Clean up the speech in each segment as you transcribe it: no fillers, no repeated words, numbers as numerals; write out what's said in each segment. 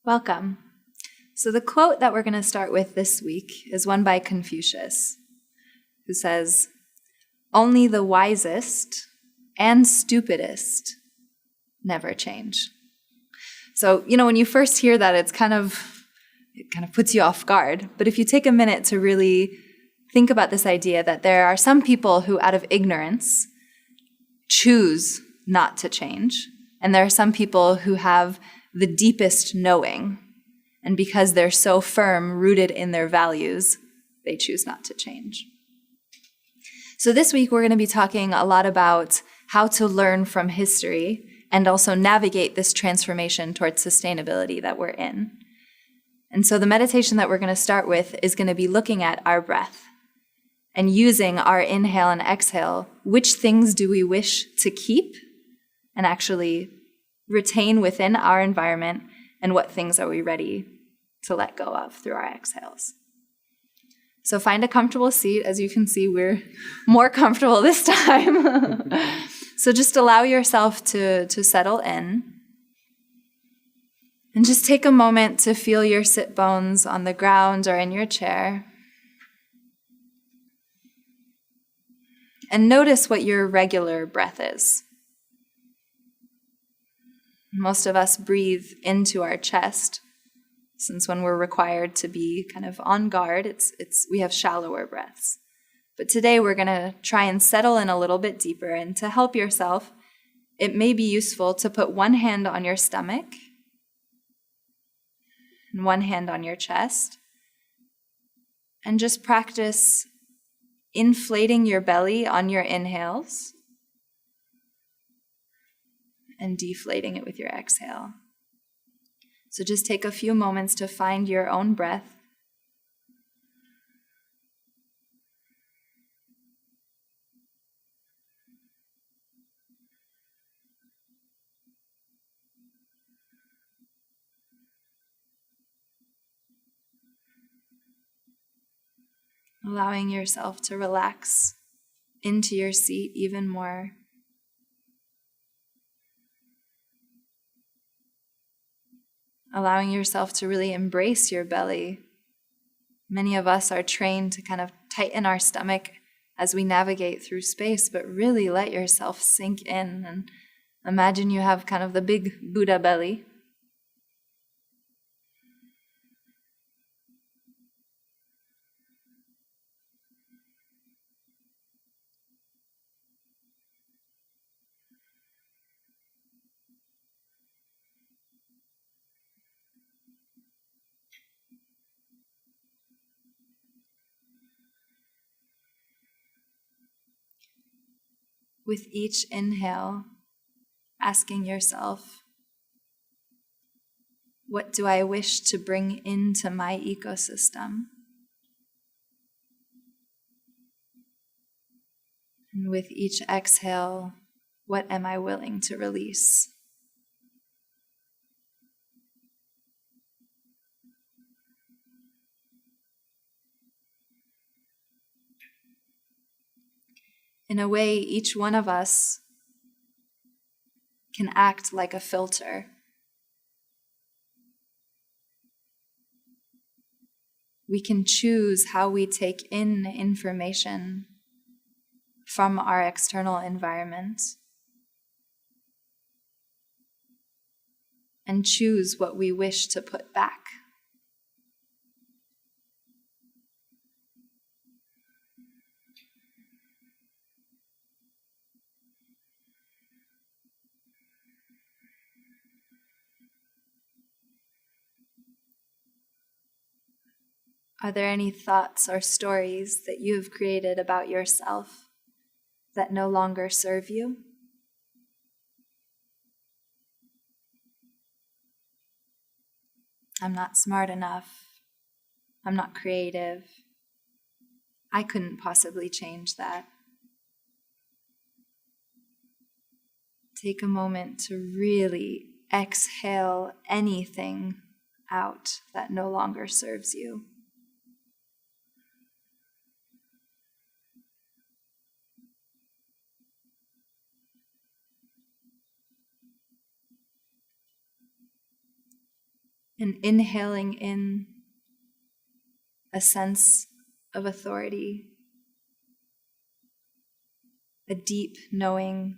Welcome. So the quote that we're going to start with this week is one by Confucius, who says, "Only the wisest and stupidest never change." So, when you first hear that, it kind of puts you off guard. But if you take a minute to really think about this idea that there are some people who, out of ignorance, choose not to change, and there are some people who have the deepest knowing, and because they're so firm, rooted in their values, they choose not to change. So this week, we're going to be talking a lot about how to learn from history and also navigate this transformation towards sustainability that we're in. And so the meditation that we're going to start with is going to be looking at our breath and using our inhale and exhale. Which things do we wish to keep and actually retain within our environment, and what things are we ready to let go of through our exhales? So find a comfortable seat. As you can see, we're more comfortable this time. So just allow yourself to settle in. And just take a moment to feel your sit bones on the ground or in your chair. And notice what your regular breath is. Most of us breathe into our chest, since when we're required to be kind of on guard, we have shallower breaths. But today we're going to try and settle in a little bit deeper, and to help yourself, it may be useful to put one hand on your stomach and one hand on your chest, and just practice inflating your belly on your inhales and deflating it with your exhale. So just take a few moments to find your own breath. Allowing yourself to relax into your seat even more. Allowing yourself to really embrace your belly. Many of us are trained to kind of tighten our stomach as we navigate through space, but really let yourself sink in and imagine you have kind of the big Buddha belly. With each inhale, asking yourself, what do I wish to bring into my ecosystem? And with each exhale, what am I willing to release? In a way, each one of us can act like a filter. We can choose how we take in information from our external environment and choose what we wish to put back. Are there any thoughts or stories that you have created about yourself that no longer serve you? I'm not smart enough. I'm not creative. I couldn't possibly change that. Take a moment to really exhale anything out that no longer serves you. and inhaling in a sense of authority, a deep knowing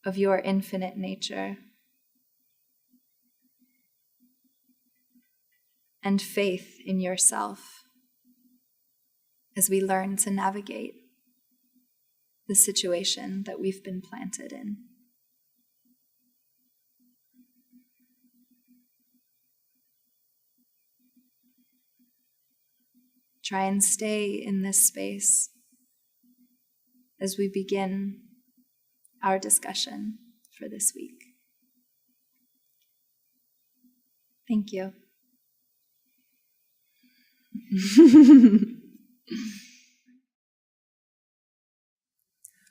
of your infinite nature, and faith in yourself as we learn to navigate the situation that we've been planted in. Try and stay in this space as we begin our discussion for this week. Thank you.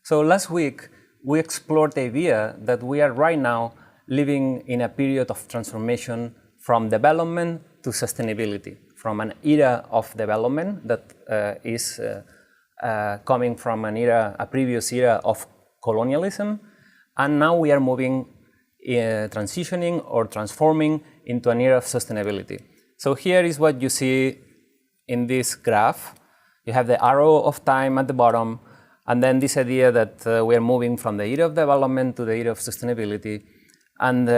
So last week, we explored the idea that we are right now living in a period of transformation from development to sustainability, from an era of development that is coming from a previous era of colonialism, and now we are moving, transitioning or transforming into an era of sustainability. So here is what you see in this graph. You have the arrow of time at the bottom, and then this idea that we are moving from the era of development to the era of sustainability, and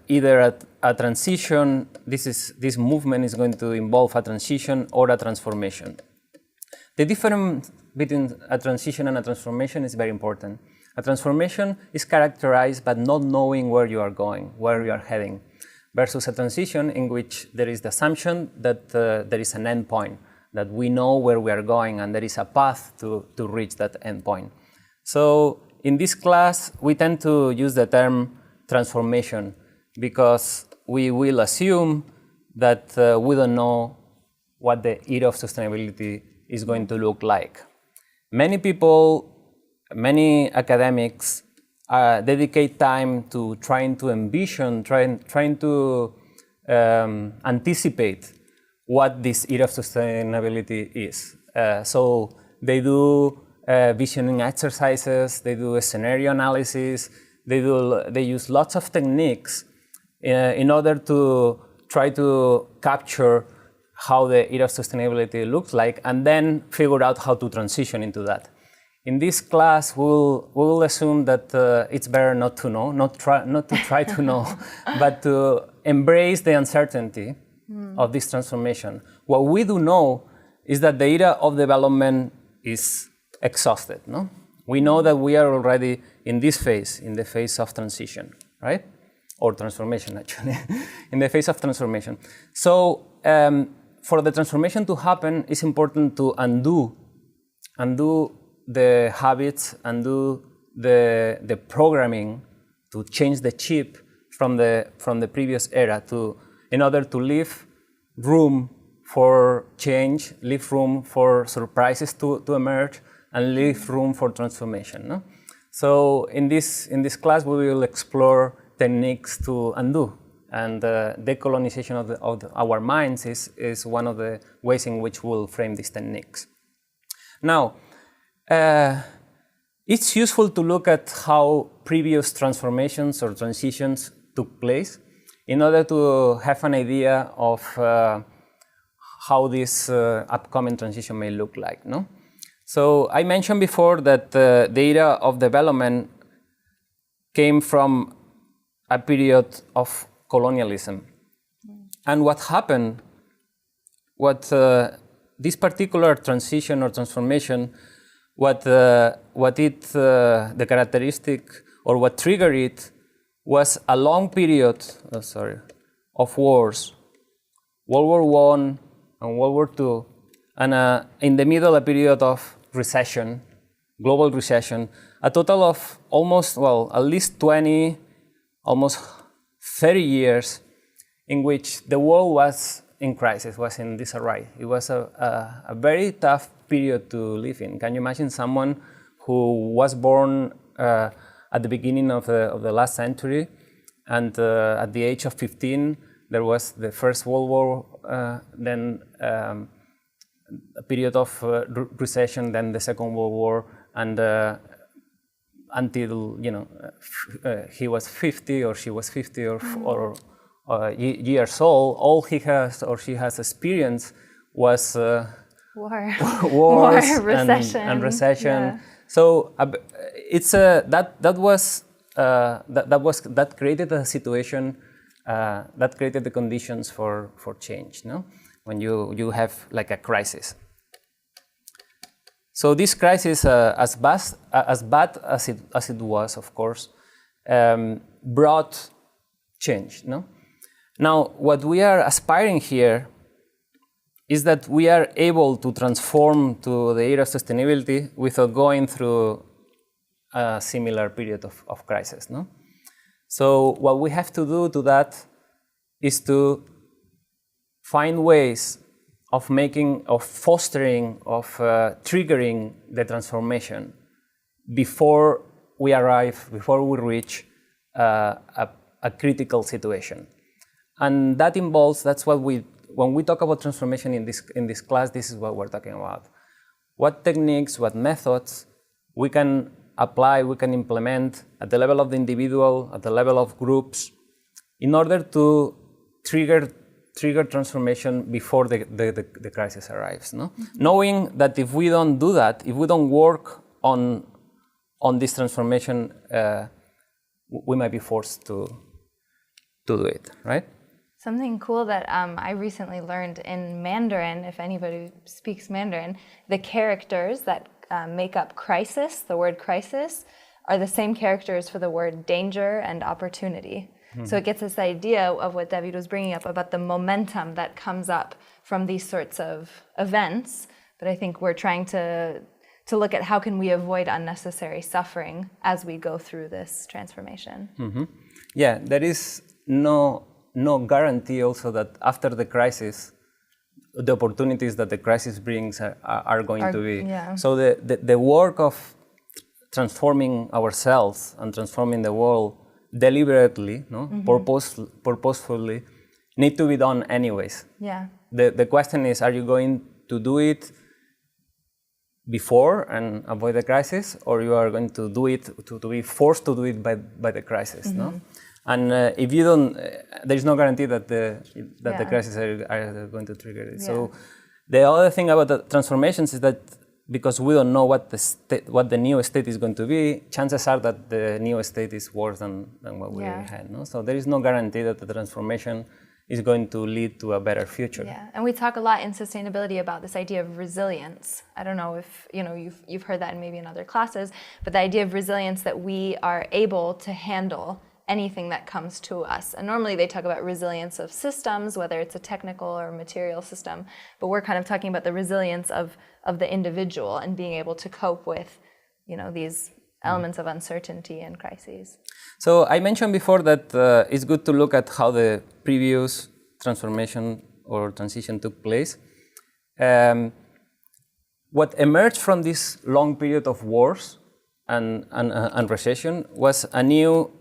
either a transition, this movement is going to involve a transition or a transformation. The difference between a transition and a transformation is very important. A transformation is characterized by not knowing where you are going, where you are heading, versus a transition in which there is the assumption that there is an end point, that we know where we are going and there is a path to reach that end point. So in this class, we tend to use the term transformation because we will assume that we don't know what the era of sustainability is going to look like. Many people, many academics dedicate time to trying to envision, trying to anticipate what this era of sustainability is. So they do visioning exercises, they do scenario analysis, they use lots of techniques in order to try to capture how the era of sustainability looks like and then figure out how to transition into that. In this class, we will assume that it's better not to know, not to try to know, but to embrace the uncertainty of this transformation. What we do know is that the era of development is exhausted. No? We know that we are already in this phase, in the phase of transition, right? Or transformation, actually, in the phase of transformation. So for the transformation to happen, it's important to undo the habits, undo the programming, to change the chip from the previous era in order to leave room for change, leave room for surprises to emerge, and leave room for transformation. No? So in this class, we will explore techniques to undo, and decolonization of our minds is one of the ways in which we'll frame these techniques. Now, it's useful to look at how previous transformations or transitions took place in order to have an idea of how this upcoming transition may look like. No? So I mentioned before that the era of development came from a period of colonialism. And what happened, this particular transition or transformation, the characteristic or what triggered it was a long period of wars, World War I and World War II, and in the middle a period of recession, global recession, a total of at least 20, almost 30 years in which the world was in crisis, was in disarray. It was a very tough period to live in. Can you imagine someone who was born at the beginning of the last century, and at the age of 15, there was the First World War, then a period of recession, then the Second World War, and until he was 50 or she was 50 or years old, all he has or she has experienced was War. wars War, recession. and recession. Yeah. So it's that created a situation that created the conditions for change. No, when you have like a crisis. So this crisis, as bad as it was, of course, brought change. No, now what we are aspiring here is that we are able to transform to the era of sustainability without going through a similar period of crisis. No? So what we have to do to that is to find ways of fostering, of triggering the transformation before we reach a critical situation. And that involves, when we talk about transformation in this class, this is what we're talking about. What techniques, what methods we can apply, we can implement at the level of the individual, at the level of groups, in order to trigger transformation before the crisis arrives. No? Mm-hmm. Knowing that if we don't do that, if we don't work on this transformation, we might be forced to do it, right? Something cool that I recently learned in Mandarin, if anybody speaks Mandarin, the characters that make up crisis, the word crisis, are the same characters for the word danger and opportunity. Mm-hmm. So it gets this idea of what David was bringing up about the momentum that comes up from these sorts of events. But I think we're trying to look at how can we avoid unnecessary suffering as we go through this transformation. Mm-hmm. Yeah, there is no guarantee also that after the crisis, the opportunities that the crisis brings are going to be. Yeah. So the work of transforming ourselves and transforming the world deliberately, no, mm-hmm. purposefully, need to be done anyways. Yeah. The question is, are you going to do it before and avoid the crisis, or you are going to do it to be forced to do it by the crisis, mm-hmm. no? And if you don't, there is no guarantee that the crises are going to trigger it. Yeah. So the other thing about the transformations is that because we don't know what the new state is going to be, chances are that the new state is worse than what we had. No? So there is no guarantee that the transformation is going to lead to a better future. Yeah, and we talk a lot in sustainability about this idea of resilience. I don't know if you've heard that maybe in other classes, but the idea of resilience, that we are able to handle anything that comes to us. And normally they talk about resilience of systems, whether it's a technical or material system, but we're kind of talking about the resilience of the individual and being able to cope with, these elements of uncertainty and crises. So I mentioned before that it's good to look at how the previous transformation or transition took place. What emerged from this long period of wars and recession was a new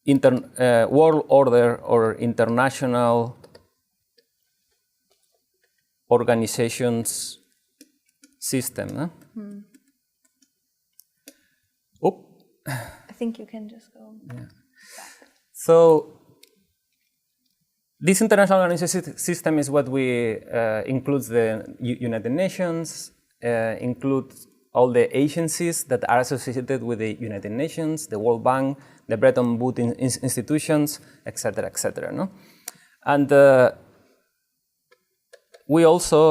world order or international organizations system. Huh? Hmm. I think you can just go back. So this international organization system is what we includes the United Nations, includes all the agencies that are associated with the United Nations, the World Bank, the Bretton Woods institutions, etc., etc. No? And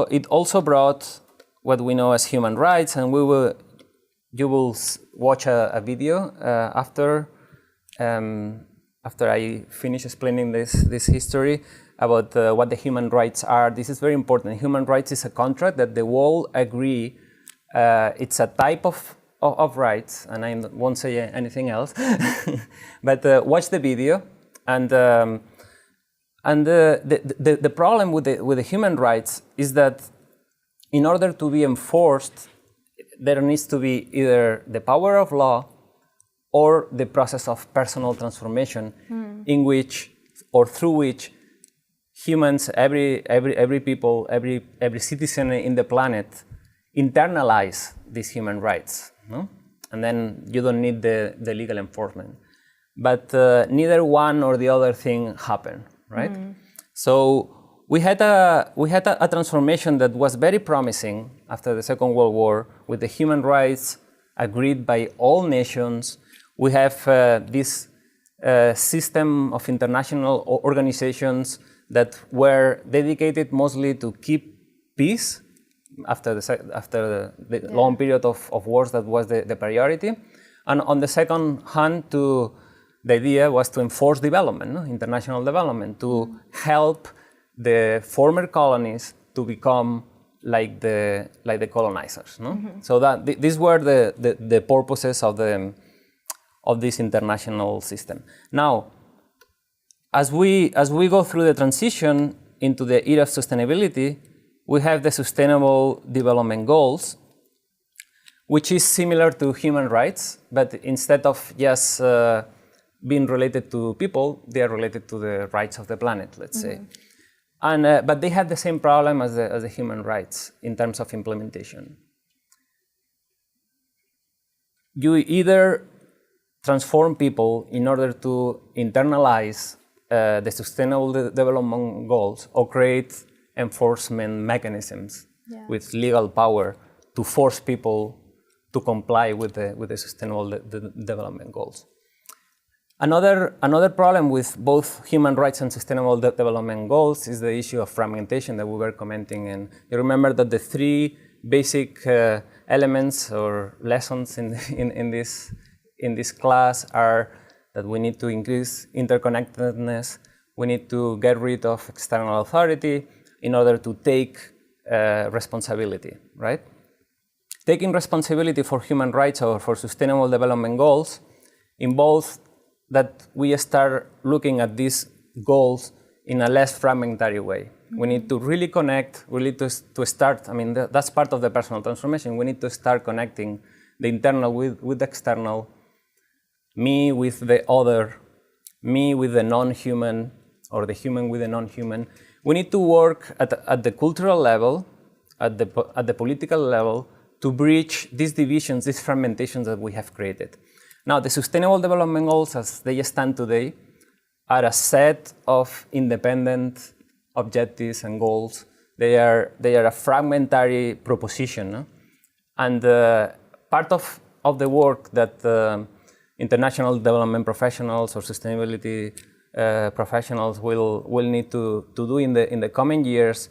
it also brought what we know as human rights, and you will watch a video after I finish explaining this history about what the human rights are. This is very important. Human rights is a contract that the world agree. It's a type of rights, and I won't say anything else. But watch the video, and the problem with the human rights is that in order to be enforced, there needs to be either the power of law or the process of personal transformation, in which or through which humans, every people, every citizen in the planet internalize these human rights, no? And then you don't need the legal enforcement. But neither one or the other thing happen. right? So we had a transformation that was very promising after the Second World War, with the human rights agreed by all nations. We have this system of international organizations that were dedicated mostly to keep peace after the long period of wars. That was the priority. And on the second hand, the idea was to enforce development, international development, to help the former colonies to become like the colonizers. So that these were the purposes of this international system. Now, as we go through the transition into the era of sustainability, we have the Sustainable Development Goals, which is similar to human rights, but instead of just being related to people, they are related to the rights of the planet, let's say. And but they have the same problem as the human rights in terms of implementation. You either transform people in order to internalize the Sustainable Development Goals, or create enforcement mechanisms with legal power to force people to comply with the Sustainable Development Goals. Another problem with both human rights and Sustainable Development Goals is the issue of fragmentation that we were commenting. And you remember that the three basic elements or lessons in this class are that we need to increase interconnectedness, we need to get rid of external authority in order to take responsibility, right? Taking responsibility for human rights or for Sustainable Development Goals involves that we start looking at these goals in a less fragmentary way. We need to really connect, we need to start, I mean, that's part of the personal transformation. We need to start connecting the internal with the external, me with the other, me with the non-human, or the human with the non-human. We need to work at the cultural level, at the political level, to bridge these divisions, these fragmentations that we have created. Now, the Sustainable Development Goals, as they stand today, are a set of independent objectives and goals. They are a fragmentary proposition, and part of the work that international development professionals or sustainability professionals will need to do in the coming years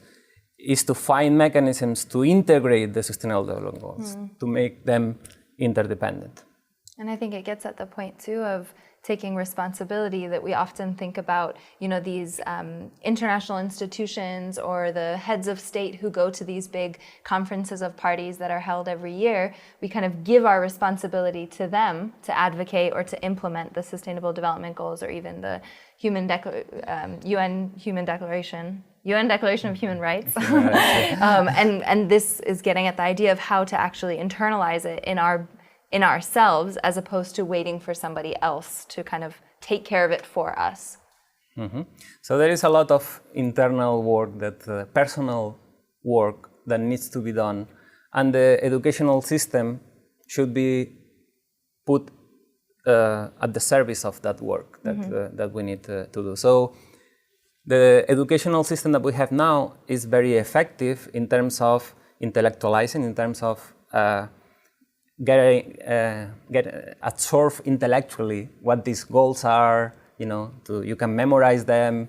is to find mechanisms to integrate the Sustainable Development Goals, to make them interdependent. And I think it gets at the point too of taking responsibility that we often think about, these international institutions or the heads of state who go to these big conferences of parties that are held every year. We kind of give our responsibility to them to advocate or to implement the Sustainable Development Goals, or even the UN Declaration of Human Rights. And this is getting at the idea of how to actually internalize it in ourselves, as opposed to waiting for somebody else to kind of take care of it for us. So there is a lot of internal work, personal work that needs to be done, and the educational system should be put at the service of that work that we need to do. So the educational system that we have now is very effective in terms of intellectualizing, in terms of get absorbed intellectually what these goals are. You can memorize them,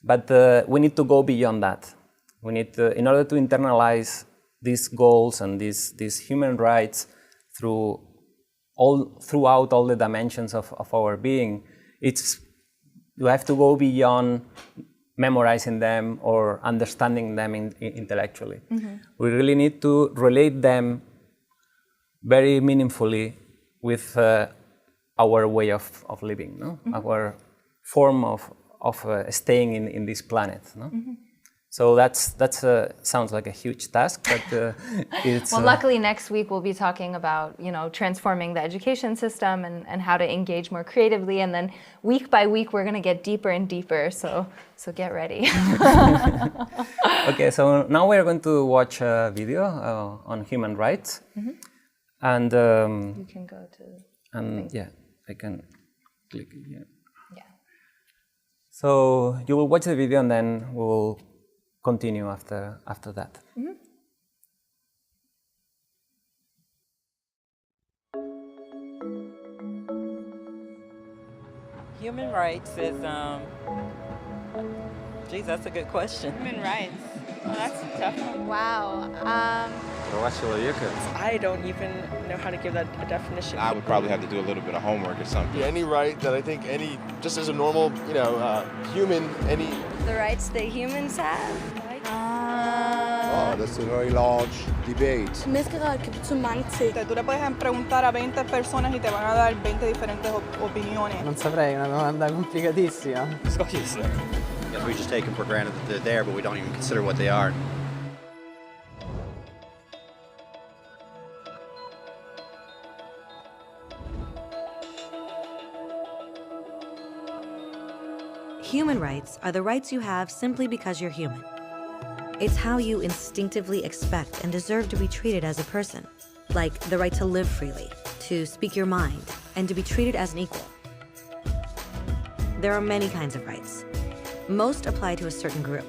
but we need to go beyond that. We need to, in order to internalize these goals and these human rights throughout all the dimensions of our being, you have to go beyond memorizing them or understanding them intellectually. We really need to relate them very meaningfully with our way of living, our form of staying in this planet. So that's sounds like a huge task, but it's... Well, luckily next week we'll be talking about, transforming the education system and how to engage more creatively, and then week by week we're going to get deeper and deeper, so get ready. Okay, so now we're going to watch a video on human rights. And you can go to... And yeah, I can click it here. Yeah. So you will watch the video and then we'll continue after that. Mm-hmm. Human rights is, geez, that's a good question. Human rights. Well, that's a tough one. Wow. I don't even know how to give that a definition. I would probably have to do a little bit of homework or something. Yeah, any right that I think just as a normal, human, The rights that humans have. Oh, that's a very large debate. Menneskeret kan betyde mange ting. Tú le puedes preguntar a 20 personas y te van a dar 20 diferentes opiniones. Non saprei, una domanda complicatissima. Yes, we just take them for granted that they're there, but we don't even consider what they are. Human rights are the rights you have simply because you're human. It's how you instinctively expect and deserve to be treated as a person, like the right to live freely, to speak your mind, and to be treated as an equal. There are many kinds of rights. Most apply to a certain group.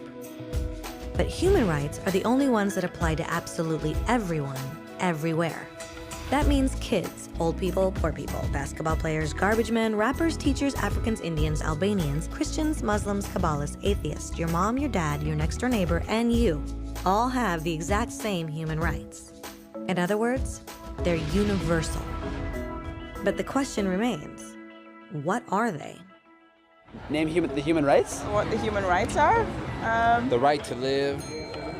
But human rights are the only ones that apply to absolutely everyone, everywhere. That means kids, old people, poor people, basketball players, garbage men, rappers, teachers, Africans, Indians, Albanians, Christians, Muslims, Kabbalists, atheists, your mom, your dad, your next door neighbor, and you all have the exact same human rights. In other words, they're universal. But the question remains, what are they? Name the human rights? What the human rights are? the right to live.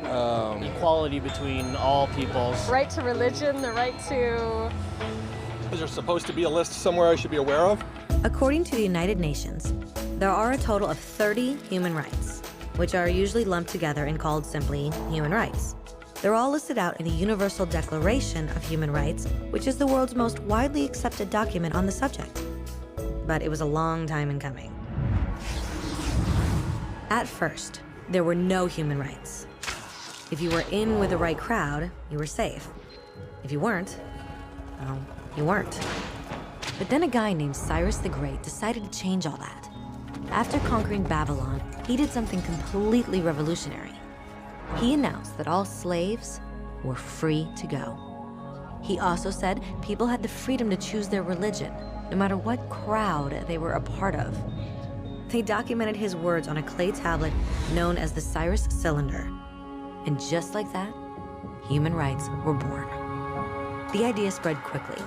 Equality between all peoples. Right to religion, the right to... Is there supposed to be a list somewhere I should be aware of? According to the United Nations, there are a total of 30 human rights, which are usually lumped together and called simply human rights. They're all listed out in the Universal Declaration of Human Rights, which is the world's most widely accepted document on the subject. But it was a long time in coming. At first, there were no human rights. If you were in with the right crowd, you were safe. If you weren't, well, you weren't. But then a guy named Cyrus the Great decided to change all that. After conquering Babylon, he did something completely revolutionary. He announced that all slaves were free to go. He also said people had the freedom to choose their religion, no matter what crowd they were a part of. They documented his words on a clay tablet known as the Cyrus Cylinder. And just like that, human rights were born. The idea spread quickly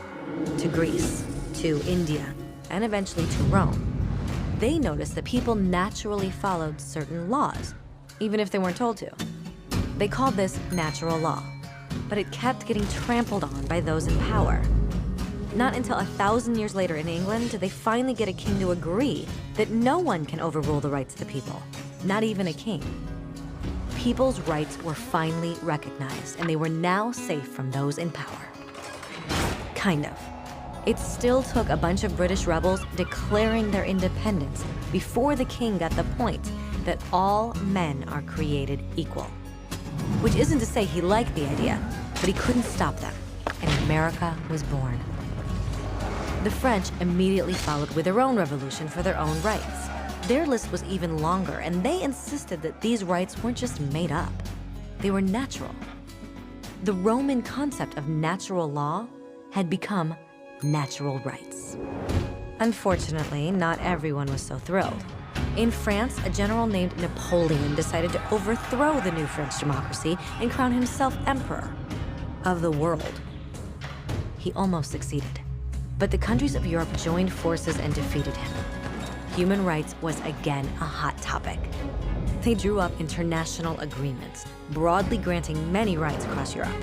to Greece, to India, and eventually to Rome. They noticed that people naturally followed certain laws, even if they weren't told to. They called this natural law, but it kept getting trampled on by those in power. Not until 1,000 years later in England did they finally get a king to agree that no one can overrule the rights of the people, not even a king. People's rights were finally recognized, and they were now safe from those in power. Kind of. It still took a bunch of British rebels declaring their independence before the king got the point that all men are created equal. Which isn't to say he liked the idea, but he couldn't stop them, and America was born. The French immediately followed with their own revolution for their own rights. Their list was even longer, and they insisted that these rights weren't just made up. They were natural. The Roman concept of natural law had become natural rights. Unfortunately, not everyone was so thrilled. In France, a general named Napoleon decided to overthrow the new French democracy and crown himself emperor of the world. He almost succeeded, but the countries of Europe joined forces and defeated him. Human rights was again a hot topic. They drew up international agreements, broadly granting many rights across Europe.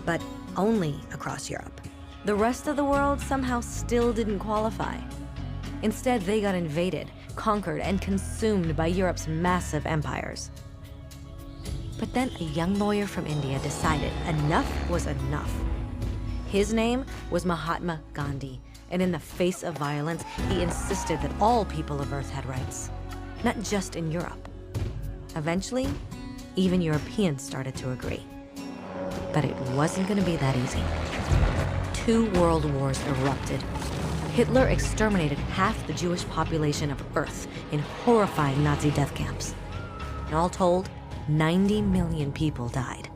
But only across Europe. The rest of the world somehow still didn't qualify. Instead, they got invaded, conquered, and consumed by Europe's massive empires. But then a young lawyer from India decided enough was enough. His name was Mahatma Gandhi, and in the face of violence, he insisted that all people of Earth had rights, not just in Europe. Eventually, even Europeans started to agree. But it wasn't going to be that easy. 2 world wars erupted. Hitler exterminated half the Jewish population of Earth in horrifying Nazi death camps. And all told, 90 million people died.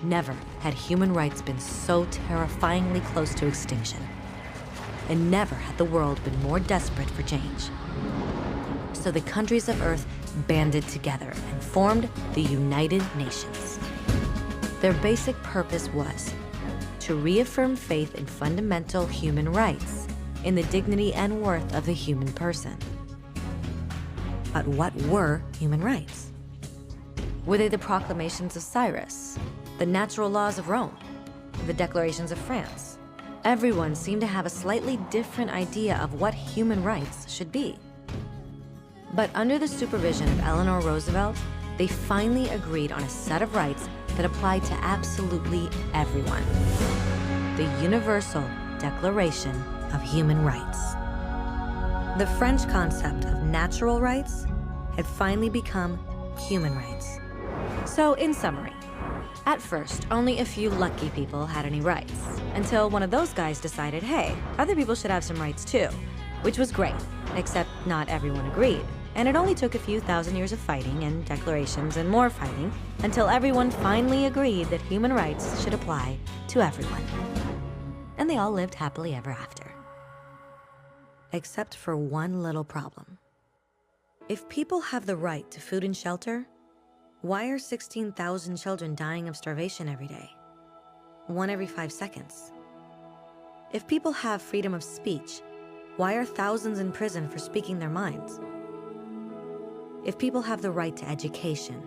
Never had human rights been so terrifyingly close to extinction. And never had the world been more desperate for change. So the countries of Earth banded together and formed the United Nations. Their basic purpose was to reaffirm faith in fundamental human rights, in the dignity and worth of the human person. But what were human rights? Were they the proclamations of Cyrus, the natural laws of Rome, the declarations of France? Everyone seemed to have a slightly different idea of what human rights should be. But under the supervision of Eleanor Roosevelt, they finally agreed on a set of rights that applied to absolutely everyone. The Universal Declaration of Human Rights. The French concept of natural rights had finally become human rights. So, in summary, at first, only a few lucky people had any rights, until one of those guys decided, hey, other people should have some rights too, which was great, except not everyone agreed. And it only took a few thousand years of fighting and declarations and more fighting until everyone finally agreed that human rights should apply to everyone. And they all lived happily ever after. Except for one little problem. If people have the right to food and shelter, why are 16,000 children dying of starvation every day? 1 every 5 seconds. If people have freedom of speech, why are thousands in prison for speaking their minds? If people have the right to education,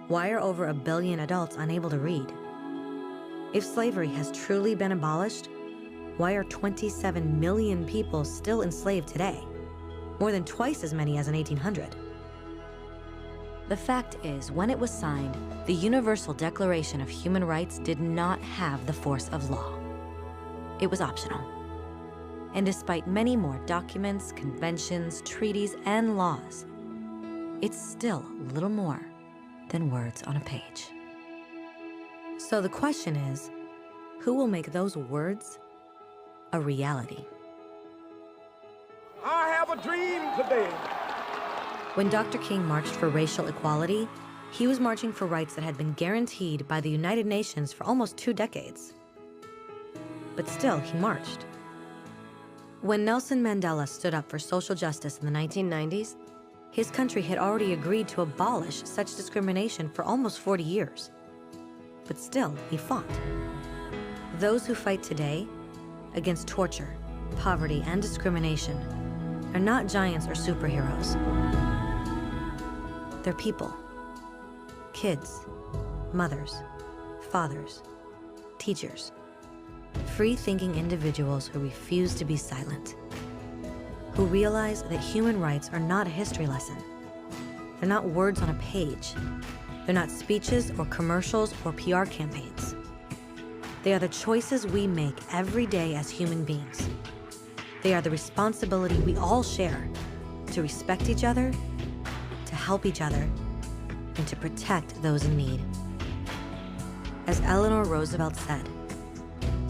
why are over 1 billion adults unable to read? If slavery has truly been abolished, why are 27 million people still enslaved today? More than twice as many as in 1800. The fact is, when it was signed, the Universal Declaration of Human Rights did not have the force of law. It was optional. And despite many more documents, conventions, treaties, and laws, it's still little more than words on a page. So the question is, who will make those words a reality? I have a dream today. When Dr. King marched for racial equality, he was marching for rights that had been guaranteed by the United Nations for almost 2 decades. But still, he marched. When Nelson Mandela stood up for social justice in the 1990s, his country had already agreed to abolish such discrimination for almost 40 years. But still, he fought. Those who fight today against torture, poverty, and discrimination are not giants or superheroes. They're people. Kids, mothers, fathers, teachers. Free-thinking individuals who refuse to be silent. Who realize that human rights are not a history lesson. They're not words on a page. They're not speeches or commercials or PR campaigns. They are the choices we make every day as human beings. They are the responsibility we all share to respect each other, to help each other, and to protect those in need. As Eleanor Roosevelt said,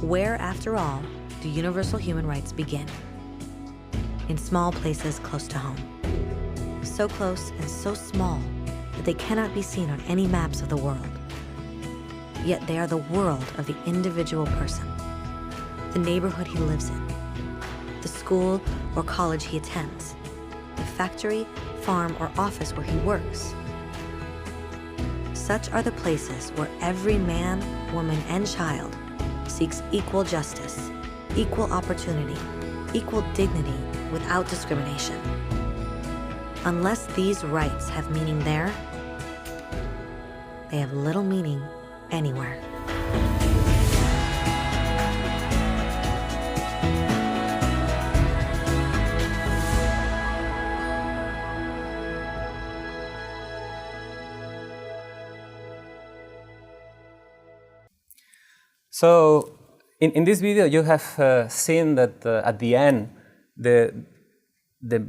where, after all, do universal human rights begin? In small places close to home. So close and so small that they cannot be seen on any maps of the world. Yet they are the world of the individual person, the neighborhood he lives in, the school or college he attends, the factory, farm, or office where he works. Such are the places where every man, woman, and child seeks equal justice, equal opportunity, equal dignity without discrimination. Unless these rights have meaning there, they have little meaning anywhere. So in this video, you have seen that at the end, the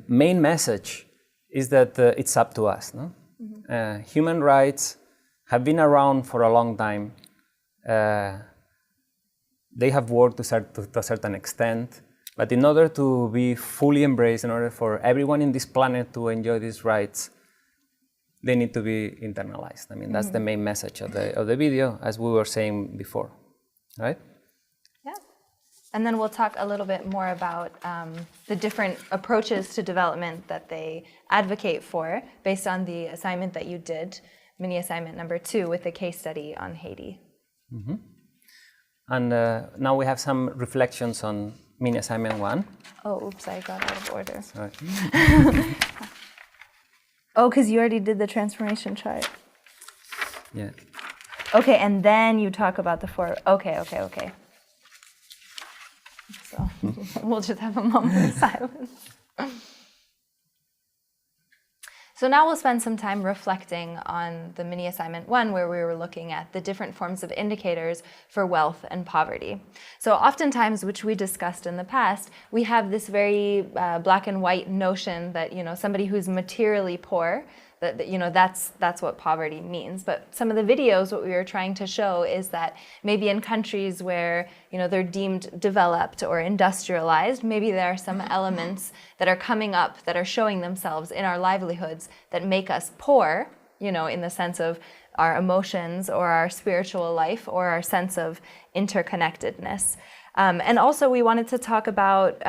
main message is that it's up to us. No? Mm-hmm. Human rights have been around for a long time. They have worked to a certain extent. But in order to be fully embraced, in order for everyone in this planet to enjoy these rights, they need to be internalized. I mean, that's the main message of the video, as we were saying before, right? Yeah. And then we'll talk a little bit more about the different approaches to development that they advocate for based on the assignment that you did, mini assignment number 2, with the case study on Haiti. Mm-hmm. And now we have some reflections on mini assignment 1. Oh, oops, I got out of order. Sorry. Oh, because you already did the transformation chart. Yeah. Okay, and then you talk about the 4. Okay. So we'll just have a moment of silence. So now we'll spend some time reflecting on the mini assignment 1, where we were looking at the different forms of indicators for wealth and poverty. So oftentimes, which we discussed in the past, we have this very black and white notion that, somebody who's materially poor, that's what poverty means. But some of the videos, what we were trying to show is that maybe in countries where they're deemed developed or industrialized, maybe there are some elements that are coming up that are showing themselves in our livelihoods that make us poor, in the sense of our emotions or our spiritual life or our sense of interconnectedness. And also we wanted to talk about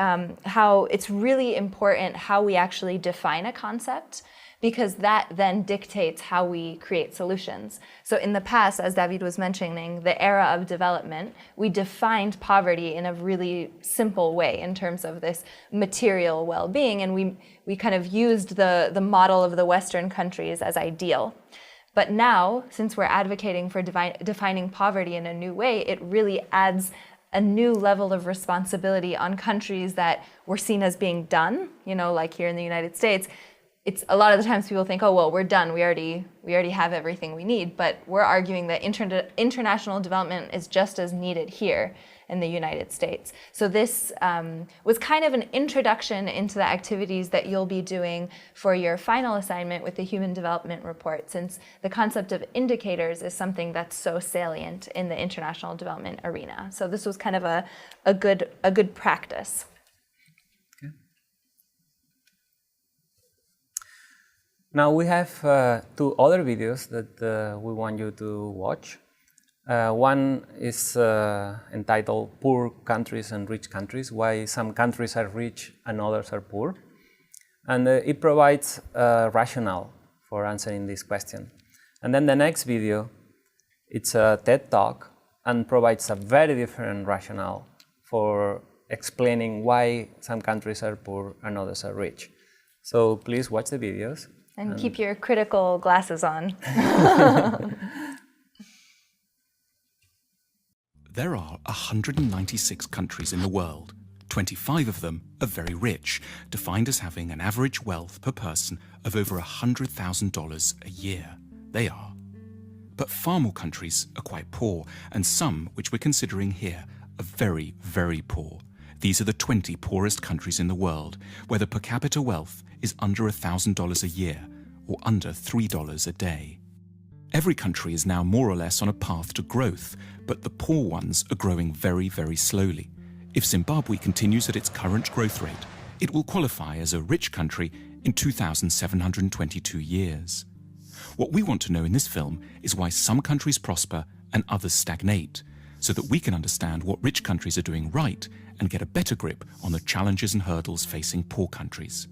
how it's really important how we actually define a concept, because that then dictates how we create solutions. So in the past, as David was mentioning, the era of development, we defined poverty in a really simple way in terms of this material well-being, and we kind of used the model of the Western countries as ideal. But now, since we're advocating for defining poverty in a new way, it really adds a new level of responsibility on countries that were seen as being done, like here in the United States. It's a lot of the times people think, oh, well, we're done. We already have everything we need. But we're arguing that international development is just as needed here in the United States. So this was kind of an introduction into the activities that you'll be doing for your final assignment with the Human Development Report, since the concept of indicators is something that's so salient in the international development arena. So this was kind of a good practice. Now we have 2 other videos that we want you to watch. One is entitled Poor Countries and Rich Countries, why some countries are rich and others are poor. And it provides a rationale for answering this question. And then the next video, it's a TED Talk and provides a very different rationale for explaining why some countries are poor and others are rich. So please watch the videos. And keep your critical glasses on. There are 196 countries in the world. 25 of them are very rich, defined as having an average wealth per person of over $100,000 a year. They are. But far more countries are quite poor, and some, which we're considering here, are very, very poor. These are the 20 poorest countries in the world, where the per capita wealth is under $1,000 a year, or under $3 a day. Every country is now more or less on a path to growth, but the poor ones are growing very, very slowly. If Zimbabwe continues at its current growth rate, it will qualify as a rich country in 2,722 years. What we want to know in this film is why some countries prosper and others stagnate, so that we can understand what rich countries are doing right and get a better grip on the challenges and hurdles facing poor countries.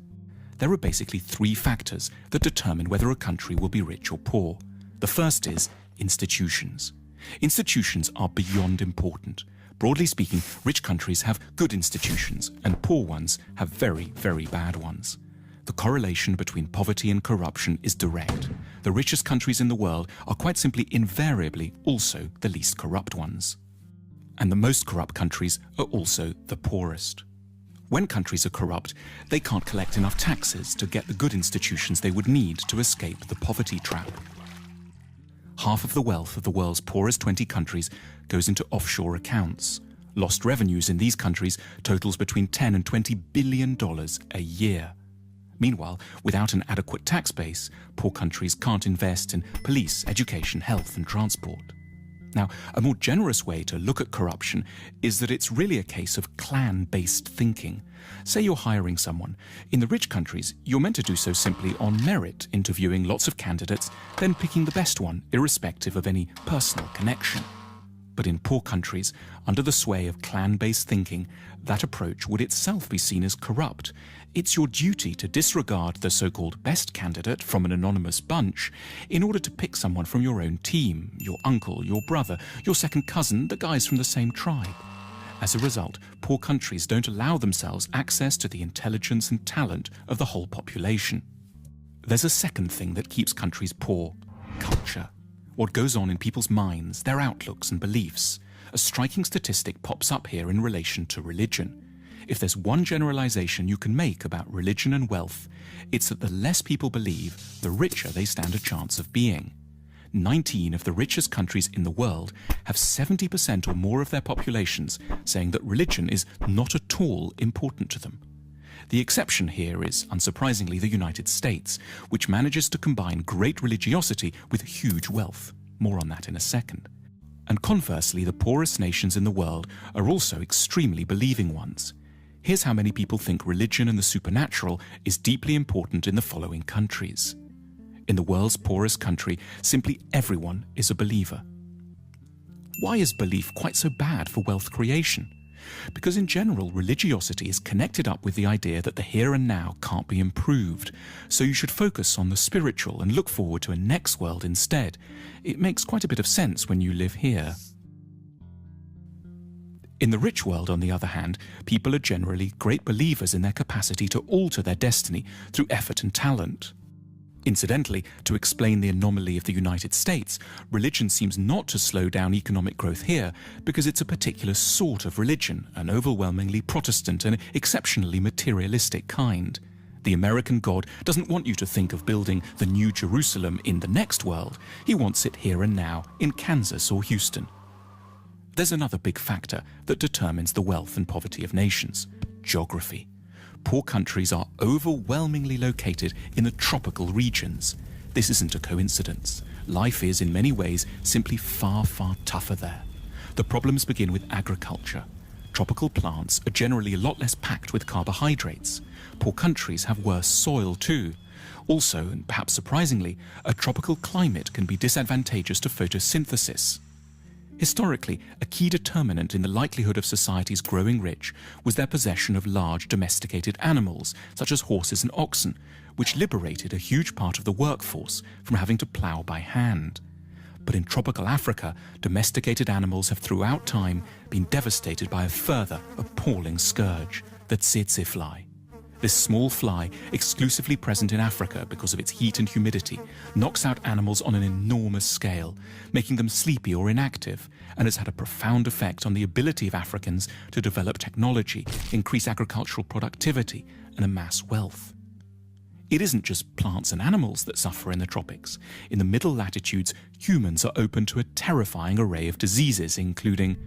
There are basically 3 factors that determine whether a country will be rich or poor. The first is institutions. Institutions are beyond important. Broadly speaking, rich countries have good institutions and poor ones have very, very bad ones. The correlation between poverty and corruption is direct. The richest countries in the world are quite simply invariably also the least corrupt ones. And the most corrupt countries are also the poorest. When countries are corrupt, they can't collect enough taxes to get the good institutions they would need to escape the poverty trap. Half of the wealth of the world's poorest 20 countries goes into offshore accounts. Lost revenues in these countries totals between $10 and $20 billion a year. Meanwhile, without an adequate tax base, poor countries can't invest in police, education, health and transport. Now, a more generous way to look at corruption is that it's really a case of clan-based thinking. Say you're hiring someone. In the rich countries, you're meant to do so simply on merit, interviewing lots of candidates, then picking the best one, irrespective of any personal connection. But in poor countries, under the sway of clan-based thinking, that approach would itself be seen as corrupt. It's your duty to disregard the so-called best candidate from an anonymous bunch in order to pick someone from your own team, your uncle, your brother, your second cousin, the guys from the same tribe. As a result, poor countries don't allow themselves access to the intelligence and talent of the whole population. There's a second thing that keeps countries poor: culture. What goes on in people's minds, their outlooks and beliefs. A striking statistic pops up here in relation to religion. If there's one generalization you can make about religion and wealth, it's that the less people believe, the richer they stand a chance of being. 19 of the richest countries in the world have 70% or more of their populations saying that religion is not at all important to them. The exception here is, unsurprisingly, the United States, which manages to combine great religiosity with huge wealth. More on that in a second. And conversely, the poorest nations in the world are also extremely believing ones. Here's how many people think religion and the supernatural is deeply important in the following countries. In the world's poorest country, simply everyone is a believer. Why is belief quite so bad for wealth creation? Because in general, religiosity is connected up with the idea that the here and now can't be improved, so you should focus on the spiritual and look forward to a next world instead. It makes quite a bit of sense when you live here. In the rich world, on the other hand, people are generally great believers in their capacity to alter their destiny through effort and talent. Incidentally, to explain the anomaly of the United States, religion seems not to slow down economic growth here because it's a particular sort of religion, an overwhelmingly Protestant and exceptionally materialistic kind. The American God doesn't want you to think of building the New Jerusalem in the next world. He wants it here and now, in Kansas or Houston. There's another big factor that determines the wealth and poverty of nations: geography. Poor countries are overwhelmingly located in the tropical regions. This isn't a coincidence. Life is, in many ways, simply far, far tougher there. The problems begin with agriculture. Tropical plants are generally a lot less packed with carbohydrates. Poor countries have worse soil too. Also, and perhaps surprisingly, a tropical climate can be disadvantageous to photosynthesis. Historically, a key determinant in the likelihood of societies growing rich was their possession of large domesticated animals, such as horses and oxen, which liberated a huge part of the workforce from having to plough by hand. But in tropical Africa, domesticated animals have throughout time been devastated by a further appalling scourge, the tsetse fly. This small fly, exclusively present in Africa because of its heat and humidity, knocks out animals on an enormous scale, making them sleepy or inactive, and has had a profound effect on the ability of Africans to develop technology, increase agricultural productivity, and amass wealth. It isn't just plants and animals that suffer in the tropics. In the middle latitudes, humans are open to a terrifying array of diseases, including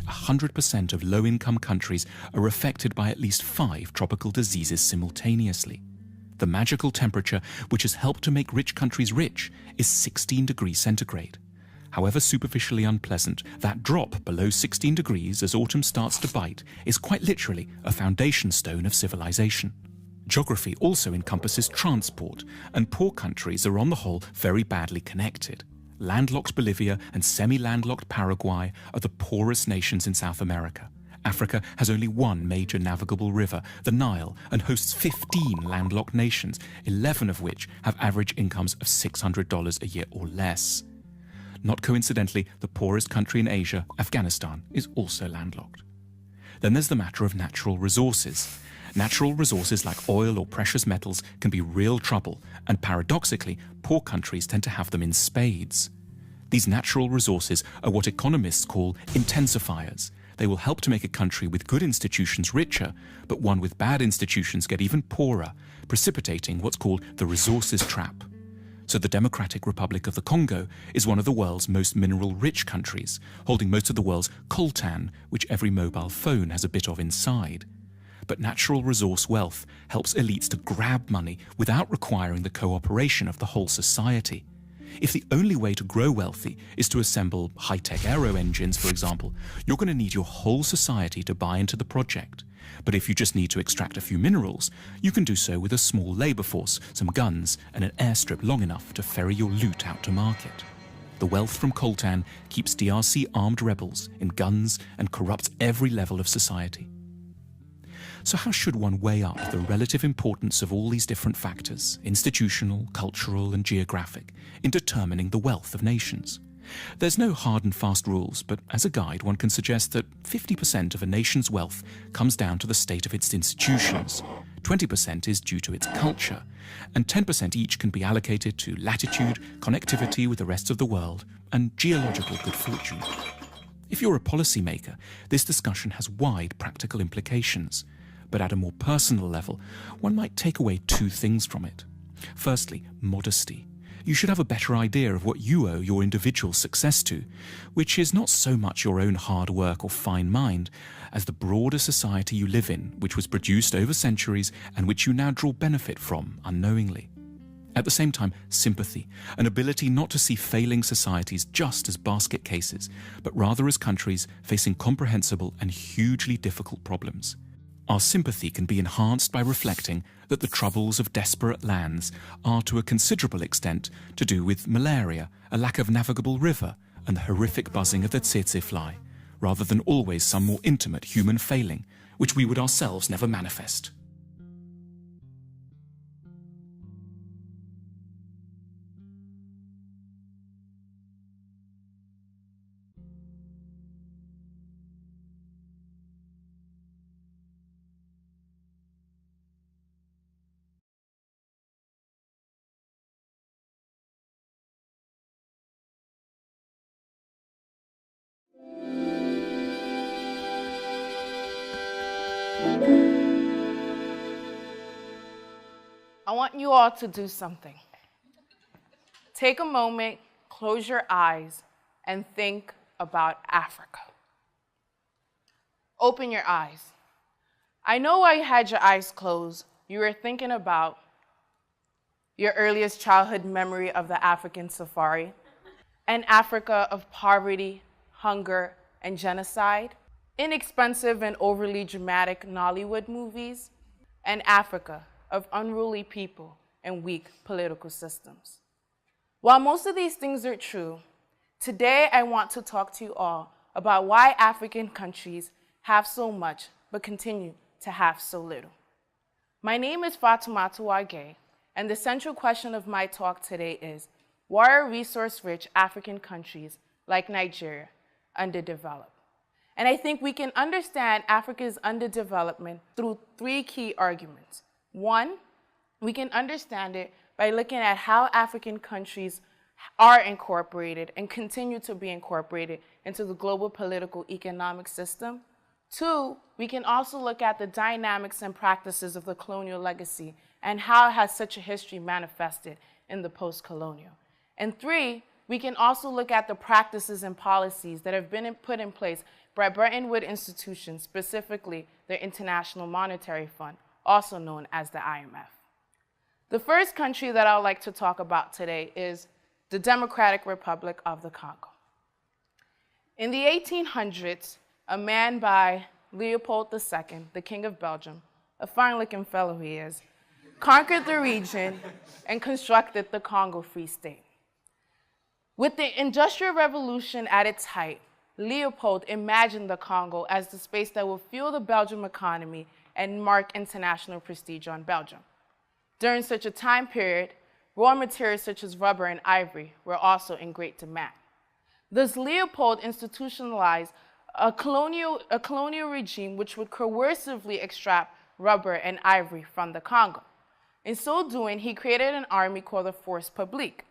100% of low-income countries are affected by at least 5 tropical diseases simultaneously. The magical temperature, which has helped to make rich countries rich, is 16 degrees centigrade. However superficially unpleasant, that drop below 16 degrees as autumn starts to bite is quite literally a foundation stone of civilization. Geography also encompasses transport, and poor countries are on the whole very badly connected. Landlocked Bolivia and semi-landlocked Paraguay are the poorest nations in South America. Africa has only one major navigable river, the Nile, and hosts 15 landlocked nations, 11 of which have average incomes of $600 a year or less. Not coincidentally, the poorest country in Asia, Afghanistan, is also landlocked. Then there's the matter of natural resources. Natural resources like oil or precious metals can be real trouble, and paradoxically, poor countries tend to have them in spades. These natural resources are what economists call intensifiers. They will help to make a country with good institutions richer, but one with bad institutions get even poorer, precipitating what's called the resources trap. So the Democratic Republic of the Congo is one of the world's most mineral-rich countries, holding most of the world's coltan, which every mobile phone has a bit of inside. But natural resource wealth helps elites to grab money without requiring the cooperation of the whole society. If the only way to grow wealthy is to assemble high-tech aero engines, for example, you're going to need your whole society to buy into the project. But if you just need to extract a few minerals, you can do so with a small labor force, some guns, and an airstrip long enough to ferry your loot out to market. The wealth from coltan keeps DRC armed rebels in guns and corrupts every level of society. So how should one weigh up the relative importance of all these different factors, institutional, cultural, and geographic, in determining the wealth of nations? There's no hard and fast rules, but as a guide, one can suggest that 50% of a nation's wealth comes down to the state of its institutions, 20% is due to its culture, and 10% each can be allocated to latitude, connectivity with the rest of the world, and geological good fortune. If you're a policymaker, this discussion has wide practical implications. But at a more personal level, one might take away two things from it. Firstly, modesty. You should have a better idea of what you owe your individual success to, which is not so much your own hard work or fine mind, as the broader society you live in, which was produced over centuries and which you now draw benefit from unknowingly. At the same time, sympathy, an ability not to see failing societies just as basket cases, but rather as countries facing comprehensible and hugely difficult problems. Our sympathy can be enhanced by reflecting that the troubles of desperate lands are to a considerable extent to do with malaria, a lack of navigable river, and the horrific buzzing of the tsetse fly, rather than always some more intimate human failing, which we would ourselves never manifest. I want you all to do something. Take a moment, close your eyes, and think about Africa. Open your eyes. I know while you had your eyes closed, you were thinking about your earliest childhood memory of the African safari, an Africa of poverty, hunger, and genocide, inexpensive and overly dramatic Nollywood movies, and Africa of unruly people and weak political systems. While most of these things are true, today I want to talk to you all about why African countries have so much but continue to have so little. My name is Fatoumata Wage, and the central question of my talk today is, why are resource-rich African countries like Nigeria underdeveloped? And I think we can understand Africa's underdevelopment through three key arguments. One, we can understand it by looking at how African countries are incorporated and continue to be incorporated into the global political economic system. Two, we can also look at the dynamics and practices of the colonial legacy and how it has such a history manifested in the post-colonial. And three, we can also look at the practices and policies that have been put in place by Bretton Woods institutions, specifically the International Monetary Fund, also known as the IMF. The first country that I would like to talk about today is the Democratic Republic of the Congo. In the 1800s, a man by Leopold II, the King of Belgium, a fine-looking fellow he is, conquered the region and constructed the Congo Free State. With the Industrial Revolution at its height, Leopold imagined the Congo as the space that will fuel the Belgian economy and mark international prestige on Belgium. During such a time period, raw materials such as rubber and ivory were also in great demand. Thus, Leopold institutionalized a colonial regime which would coercively extract rubber and ivory from the Congo. In so doing, he created an army called the Force Publique.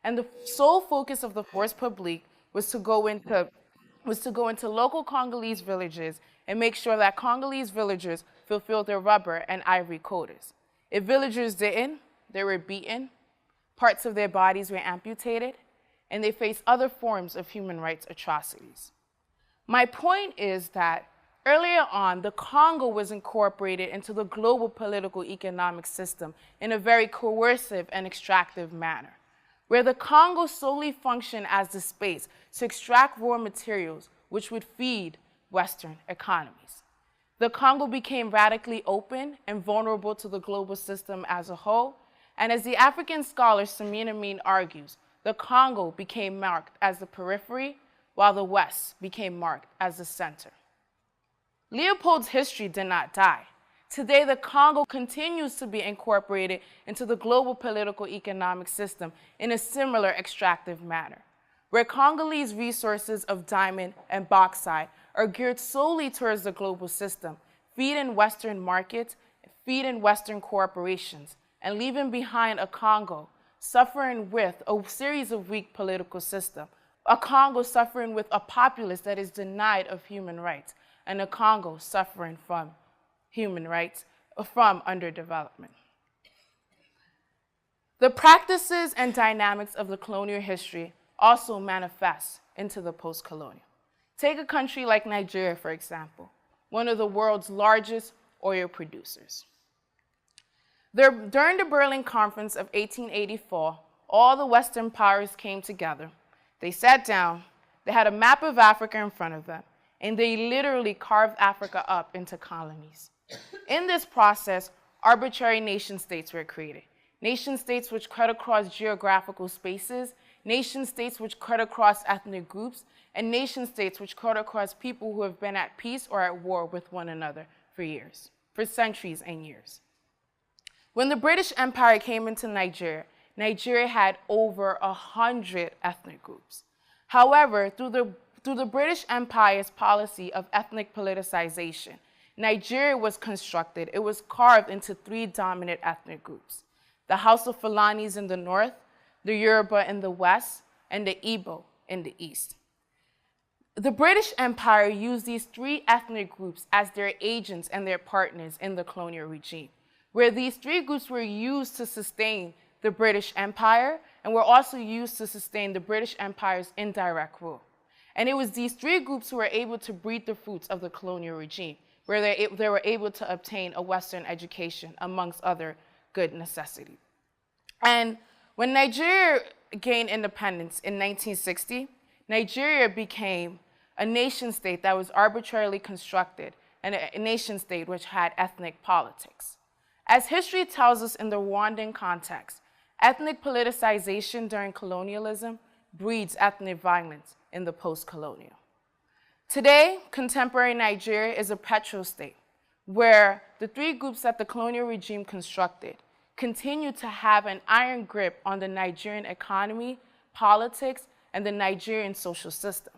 And the sole focus of the Force Publique was to go into local Congolese villages and make sure that Congolese villagers fulfilled their rubber and ivory quotas. If villagers didn't, they were beaten, parts of their bodies were amputated, and they faced other forms of human rights atrocities. My point is that earlier on, the Congo was incorporated into the global political economic system in a very coercive and extractive manner. where the Congo solely functioned as the space to extract raw materials which would feed Western economies. The Congo became radically open and vulnerable to the global system as a whole, and as the African scholar Samin Amin argues, the Congo became marked as the periphery, while the West became marked as the center. Leopold's history did not die. Today, the Congo continues to be incorporated into the global political economic system in a similar extractive manner, where Congolese resources of diamond and bauxite are geared solely towards the global system, feeding Western markets, feeding Western corporations, and leaving behind a Congo suffering with a series of weak political systems, a Congo suffering with a populace that is denied of human rights, and a Congo suffering from human rights, from underdevelopment. The practices and dynamics of the colonial history also manifest into the post-colonial. Take a country like Nigeria, for example, one of the world's largest oil producers. During the Berlin Conference of 1884, all the Western powers came together. They sat down, they had a map of Africa in front of them, and they literally carved Africa up into colonies. In this process, arbitrary nation-states were created. Nation-states which cut across geographical spaces, nation-states which cut across ethnic groups, and nation-states which cut across people who have been at peace or at war with one another for years, for centuries and years. When the British Empire came into Nigeria, Nigeria had over 100 ethnic groups. However, through the British Empire's policy of ethnic politicization, Nigeria was constructed. It was carved into 3 dominant ethnic groups: the House of Fulanis in the north, the Yoruba in the west, and the Igbo in the east. The British Empire used these 3 ethnic groups as their agents and their partners in the colonial regime, where these 3 groups were used to sustain the British Empire and were also used to sustain the British Empire's indirect rule. And it was these 3 groups who were able to breed the fruits of the colonial regime, where they were able to obtain a Western education, amongst other good necessities. And when Nigeria gained independence in 1960, Nigeria became a nation-state that was arbitrarily constructed, and a nation-state which had ethnic politics. As history tells us in the Rwandan context, ethnic politicization during colonialism breeds ethnic violence in the post-colonial. Today, contemporary Nigeria is a petro-state, where the 3 groups that the colonial regime constructed continue to have an iron grip on the Nigerian economy, politics, and the Nigerian social system.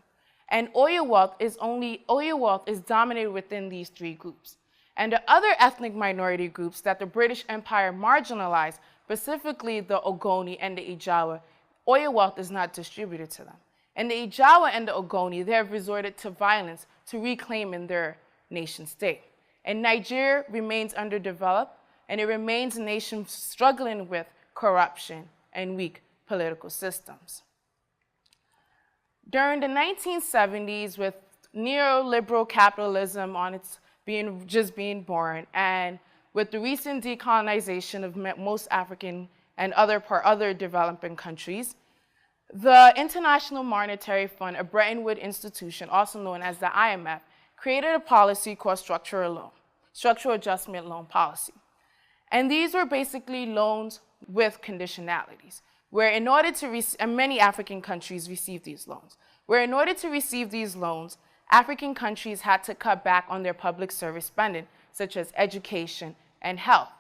And oil wealth is dominated within these 3 groups. And the other ethnic minority groups that the British Empire marginalized, specifically the Ogoni and the Ijawa, oil wealth is not distributed to them. And the Ijawa and the Ogoni, they have resorted to violence to reclaim their nation state. And Nigeria remains underdeveloped, and it remains a nation struggling with corruption and weak political systems. During the 1970s, with neoliberal capitalism just being born, and with the recent decolonization of most African and other developing countries, the International Monetary Fund, a Bretton Woods institution, also known as the IMF, created a policy called structural adjustment loan policy. And these were basically loans with conditionalities, where in order to and many African countries received these loans, where in order to receive these loans, African countries had to cut back on their public service spending, such as education and health.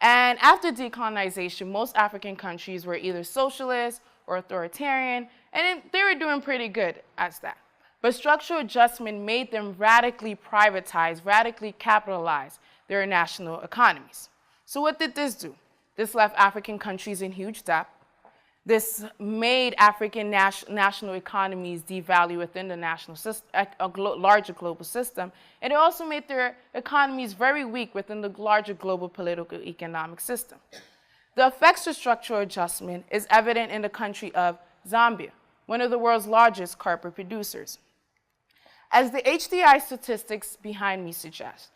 And after decolonization, most African countries were either socialist or authoritarian, and they were doing pretty good as that. But structural adjustment made them radically privatize, radically capitalize their national economies. So what did this do? This left African countries in huge debt. This made African national economies devalue within the national system, a larger global system, and it also made their economies very weak within the larger global political economic system. The effects of structural adjustment is evident in the country of Zambia, one of the world's largest copper producers. As the HDI statistics behind me suggest,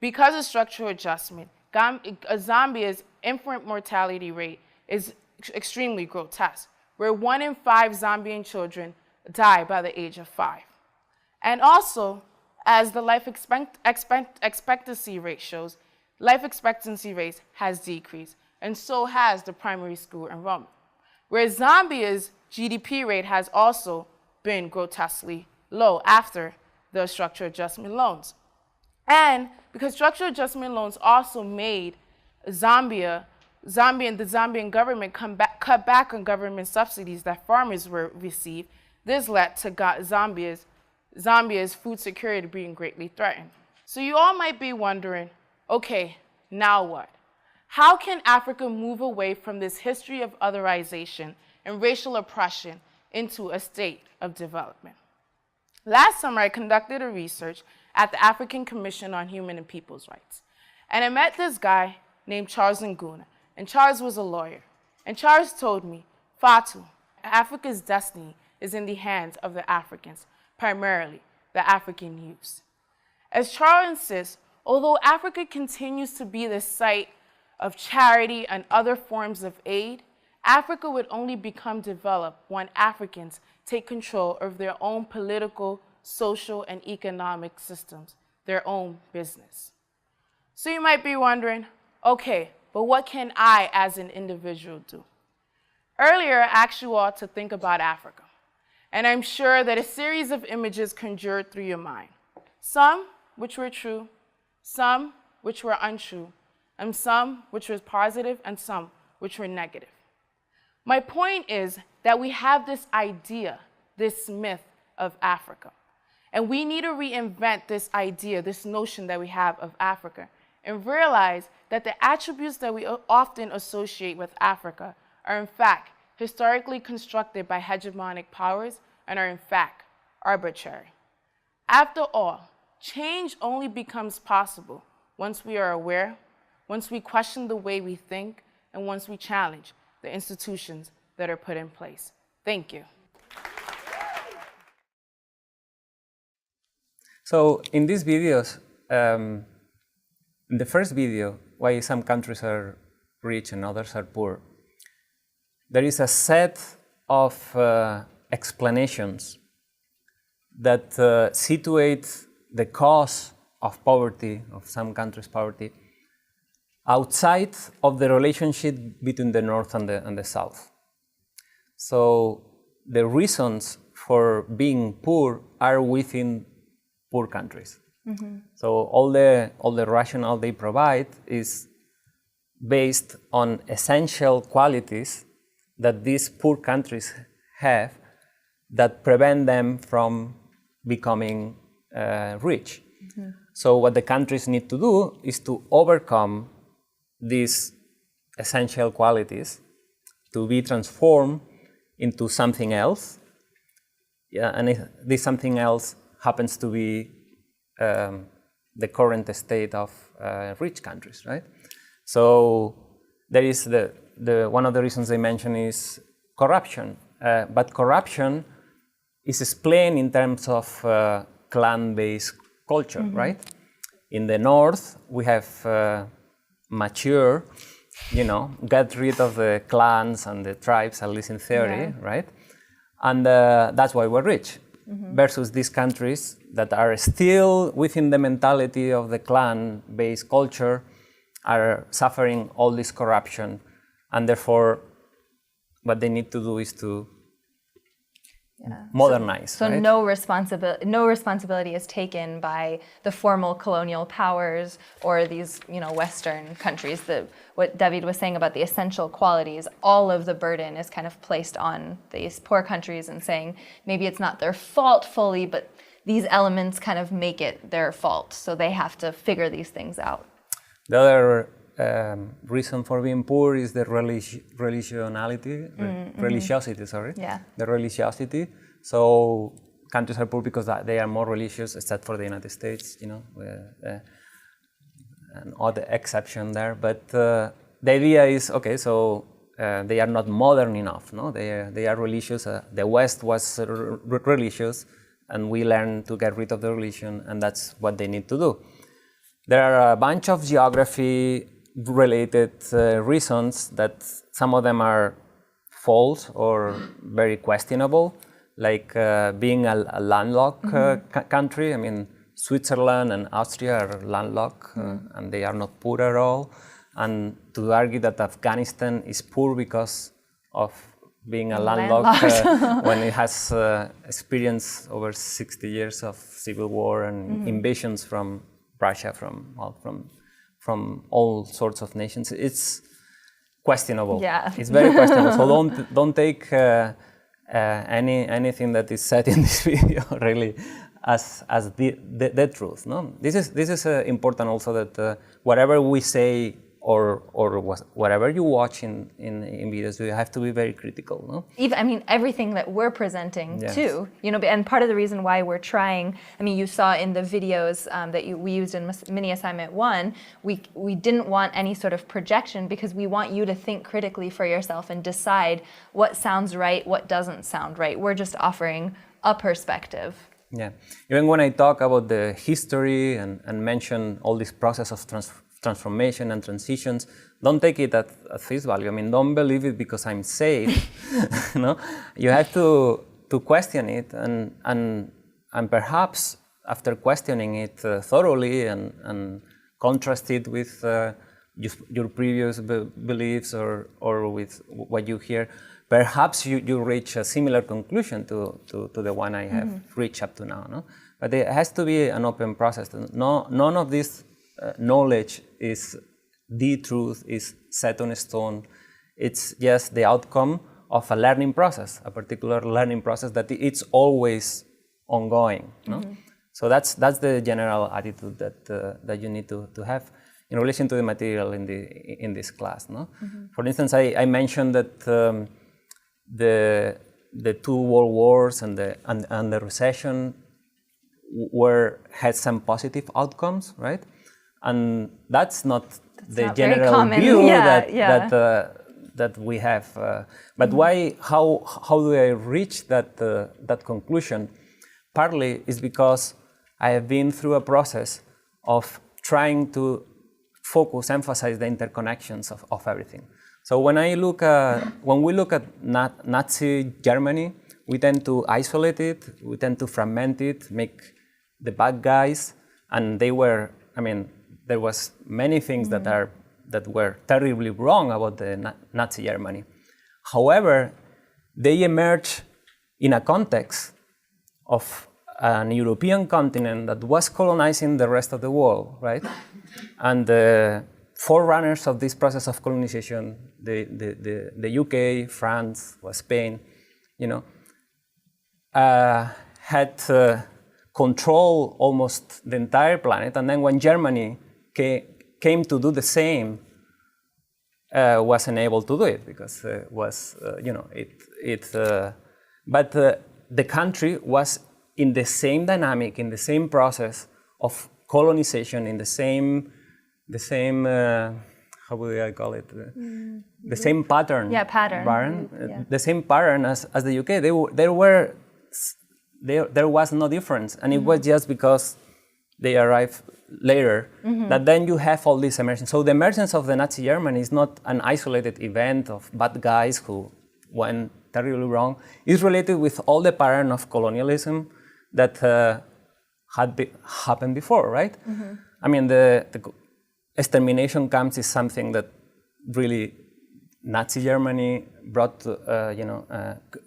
because of structural adjustment, Zambia's infant mortality rate is extremely grotesque, where 1 in 5 Zambian children die by the age of 5. And also, as the life expectancy rate shows, life expectancy rate has decreased, and so has the primary school enrollment. Whereas Zambia's GDP rate has also been grotesquely low after the structural adjustment loans. And because structural adjustment loans also made the Zambian government cut back on government subsidies that farmers received, this led to Zambia's food security being greatly threatened. So you all might be wondering, okay, now what? How can Africa move away from this history of otherization and racial oppression into a state of development? Last summer, I conducted a research at the African Commission on Human and People's Rights. And I met this guy named Charles Nguna. And Charles was a lawyer. And Charles told me, Fatu, Africa's destiny is in the hands of the Africans, primarily the African youths. As Charles insists, although Africa continues to be the site of charity and other forms of aid, Africa would only become developed when Africans take control of their own political, social, and economic systems, their own business. So you might be wondering, okay, but what can I as an individual do? Earlier, I asked you all to think about Africa, and I'm sure that a series of images conjured through your mind, some which were true, some which were untrue, and some which were positive, and some which were negative. My point is that we have this idea, this myth of Africa, and we need to reinvent this idea, this notion that we have of Africa, and realize that the attributes that we often associate with Africa are in fact historically constructed by hegemonic powers and are in fact arbitrary. After all, change only becomes possible once we are aware, once we question the way we think, and once we challenge the institutions that are put in place. Thank you. So in these videos, in the first video, why some countries are rich and others are poor, there is a set of explanations that situate the cause of poverty, of some countries' poverty, outside of the relationship between the North and the South. So the reasons for being poor are within poor countries. Mm-hmm. So all the rationale they provide is based on essential qualities that these poor countries have that prevent them from becoming rich. Mm-hmm. So what the countries need to do is to overcome these essential qualities to be transformed into something else. Yeah, and this something else happens to be the current state of rich countries, right? So there is one of the reasons they mention is corruption, but corruption is explained in terms of clan-based culture, mm-hmm. right? In the North, we have mature, get rid of the clans and the tribes, at least in theory, yeah. right? And that's why we're rich. Mm-hmm. Versus these countries that are still within the mentality of the clan-based culture are suffering all this corruption, and therefore what they need to do is to modernize. So right? no responsibility is taken by the formal colonial powers or these Western countries. What David was saying about the essential qualities, all of the burden is kind of placed on these poor countries and saying maybe it's not their fault fully, but these elements kind of make it their fault. So they have to figure these things out. The other reason for being poor is the religiosity. Yeah. The religiosity. So countries are poor because they are more religious, except for the United States, an odd exception there. But the idea is, okay, so they are not modern enough, no? They are religious. The West was religious, and we learned to get rid of the religion, and that's what they need to do. There are a bunch of geography-related reasons that some of them are false or very questionable, like being a landlocked country. I mean, Switzerland and Austria are landlocked, and they are not poor at all. And to argue that Afghanistan is poor because of being a landlocked when it has experienced over 60 years of civil war and invasions from Russia, from all sorts of nations, it's questionable. Yeah. It's very questionable. So don't take anything that is said in this video really as the truth. No, this is important also, that whatever we say or whatever you watch in videos, you have to be very critical. No? Even, I mean, everything that we're presenting too, you know, and part of the reason why we're trying, I mean, you saw in the videos that we used in mini assignment 1, we didn't want any sort of projection, because we want you to think critically for yourself and decide what sounds right, what doesn't sound right. We're just offering a perspective. Yeah, even when I talk about the history and mention all this process of transformation and transitions, don't take it at face value. I mean, don't believe it because I'm saying. No, you have to question it, and perhaps after questioning it thoroughly and contrast it with your previous beliefs or with what you hear, perhaps you reach a similar conclusion to the one I have reached up to now. No, but it has to be an open process. None of this knowledge is the truth, is set on stone. It's just the outcome of a learning process, a particular learning process that it's always ongoing. No? So that's the general attitude that you need to have in relation to the material in this class. No? For instance, I mentioned that the 2 world wars and the recession had some positive outcomes, right? And that's not the general view that we have. But why? How do I reach that conclusion? Partly is because I have been through a process of trying to emphasize the interconnections of everything. So when we look at Nazi Germany, we tend to isolate it, we tend to fragment it, make the bad guys, and they were, I mean, there was many things that were terribly wrong about the Nazi Germany. However, they emerged in a context of an European continent that was colonizing the rest of the world, right? And the forerunners of this process of colonization, the UK, France, Spain, you know, had control almost the entire planet. And then when Germany came to do the same, wasn't able to do it because but the country was in the same dynamic, in the same process of colonization, in the same how would I call it? The same pattern. Yeah, pattern. The same pattern as the UK. There was no difference, and it was just because they arrived later that then you have all this emergence. So the emergence of the Nazi Germany is not an isolated event of bad guys who went terribly wrong. It's related with all the pattern of colonialism that had happened before, right? I mean, the extermination camps is something that really Nazi Germany brought,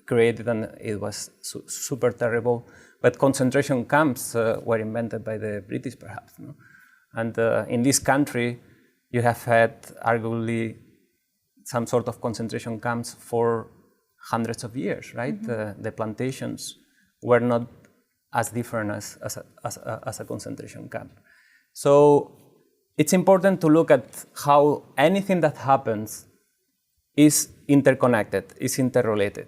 created, and it was super terrible. But concentration camps were invented by the British, perhaps. No? And in this country, you have had arguably some sort of concentration camps for hundreds of years, right? The plantations were not as different as a concentration camp. So it's important to look at how anything that happens is interconnected, is interrelated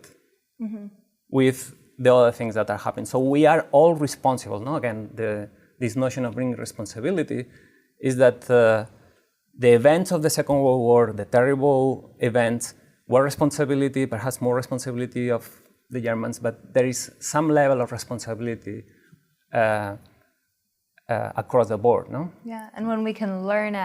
with the other things that are happening. So we are all responsible. No? Again, this notion of bringing responsibility is that the events of the Second World War, the terrible events, were responsibility, perhaps more responsibility of the Germans, but there is some level of responsibility across the board, no? Yeah, and when we can learn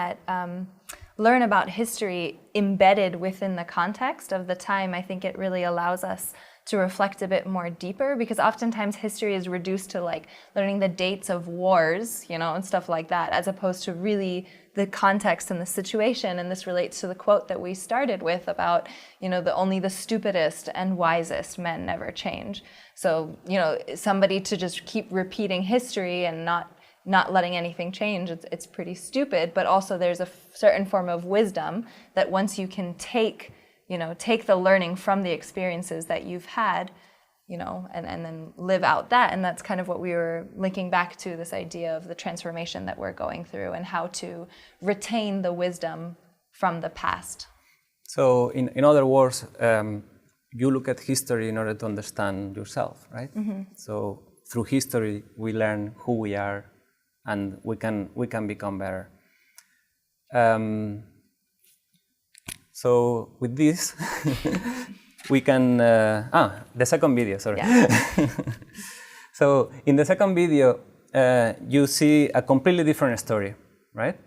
learn about history embedded within the context of the time, I think it really allows us to reflect a bit more deeper, because oftentimes history is reduced to like learning the dates of wars, you know, and stuff like that, as opposed to really the context and the situation. And this relates to the quote that we started with about, you know, only the stupidest and wisest men never change. So, you know, somebody to just keep repeating history and not letting anything change, it's pretty stupid. But also there's a certain form of wisdom that once you can take the learning from the experiences that you've had, you know, and then live out that. And that's kind of what we were linking back to, this idea of the transformation that we're going through and how to retain the wisdom from the past. So in other words, you look at history in order to understand yourself, right? Mm-hmm. So through history, we learn who we are and we can become better. So with this, we can, the second video, sorry. Yeah. So in the second video, you see a completely different story, right?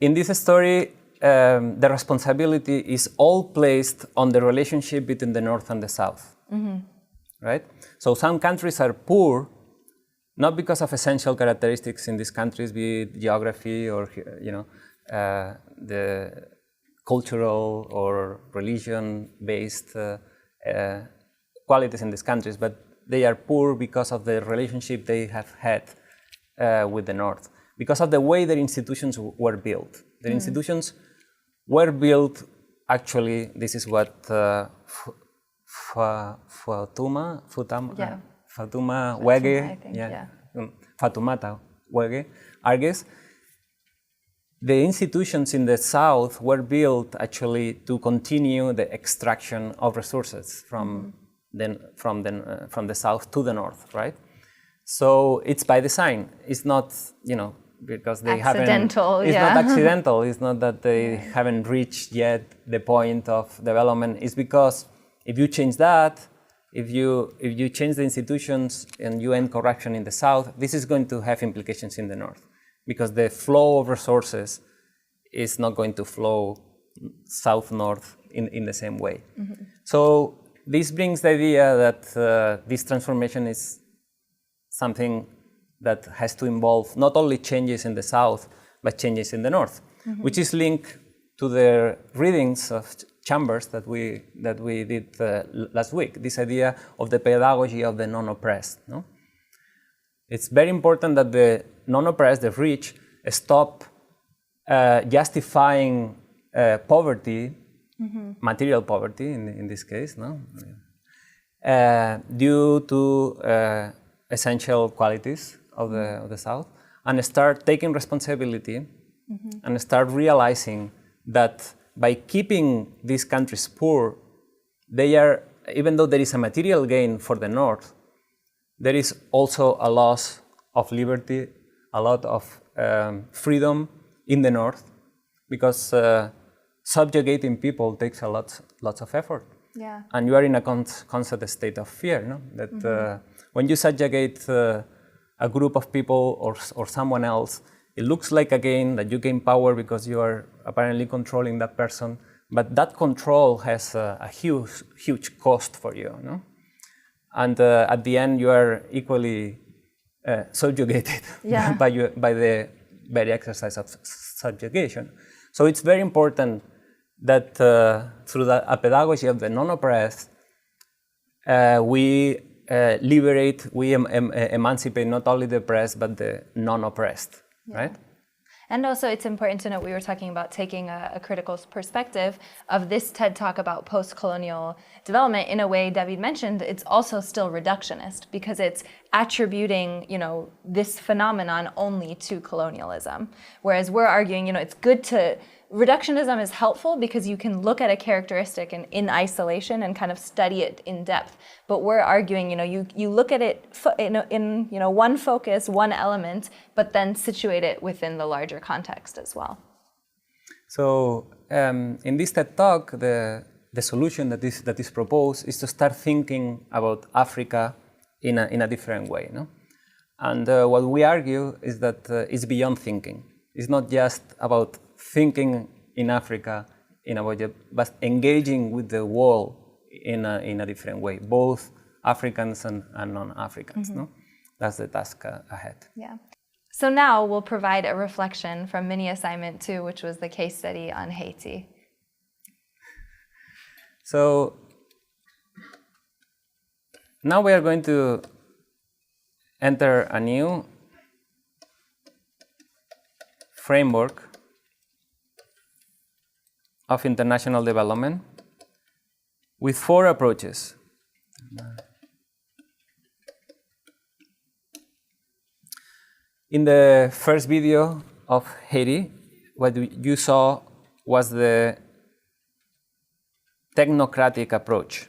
In this story, the responsibility is all placed on the relationship between the North and the South, mm-hmm. right? So some countries are poor, not because of essential characteristics in these countries, be it geography or, you know, the cultural or religion-based qualities in these countries, but they are poor because of the relationship they have had with the North, because of the way their institutions were built. Their institutions were built, actually, this is what Fatuma Wege, Fatoumata Wege argues. The institutions in the South were built actually to continue the extraction of resources from the South to the North, right? So it's by design. It's not, you know, because they accidental, haven't. It's not accidental. It's not that they haven't reached yet the point of development. It's because if you change that, if you change the institutions and you end corruption in the South, this is going to have implications in the North, because the flow of resources is not going to flow south-north in the same way. Mm-hmm. So this brings the idea that this transformation is something that has to involve not only changes in the South, but changes in the North, mm-hmm. which is linked to the readings of Chambers that we did last week, this idea of the pedagogy of the non-oppressed. No? It's very important that the non-oppressed, the rich, stop justifying poverty, mm-hmm. material poverty in this case, no? Due to essential qualities of the South, and start taking responsibility, mm-hmm. and start realizing that by keeping these countries poor, they are, even though there is a material gain for the North, there is also a loss of liberty, a lot of freedom in the North, because subjugating people takes lots of effort. Yeah. And you are in a constant state of fear, no? That mm-hmm. When you subjugate a group of people or someone else, it looks like again that you gain power because you are apparently controlling that person, but that control has a huge cost for you, no? And at the end, you are equally subjugated by the very exercise of subjugation. So it's very important that through a pedagogy of the non-oppressed, we liberate, we emancipate not only the oppressed, but the non-oppressed, right? And also it's important to note, we were talking about taking a critical perspective of this TED Talk about post-colonial development. In a way, David mentioned, it's also still reductionist, because it's attributing, you know, this phenomenon only to colonialism. Whereas we're arguing, you know, it's good to, reductionism is helpful because you can look at a characteristic in isolation and kind of study it in depth. But we're arguing, you know, you look at it in you know, one focus, one element, but then situate it within the larger context as well. So in this TED Talk, the solution that is proposed is to start thinking about Africa in a different way, no? And what we argue is that it's beyond thinking. It's not just about thinking in Africa in a way, but engaging with the world in a different way, both Africans and non-Africans. No? That's the task ahead. Yeah. So now we'll provide a reflection from mini assignment 2, which was the case study on Haiti. So now we are going to enter a new framework of international development with 4 approaches. In the first video of Haiti, what you saw was the technocratic approach.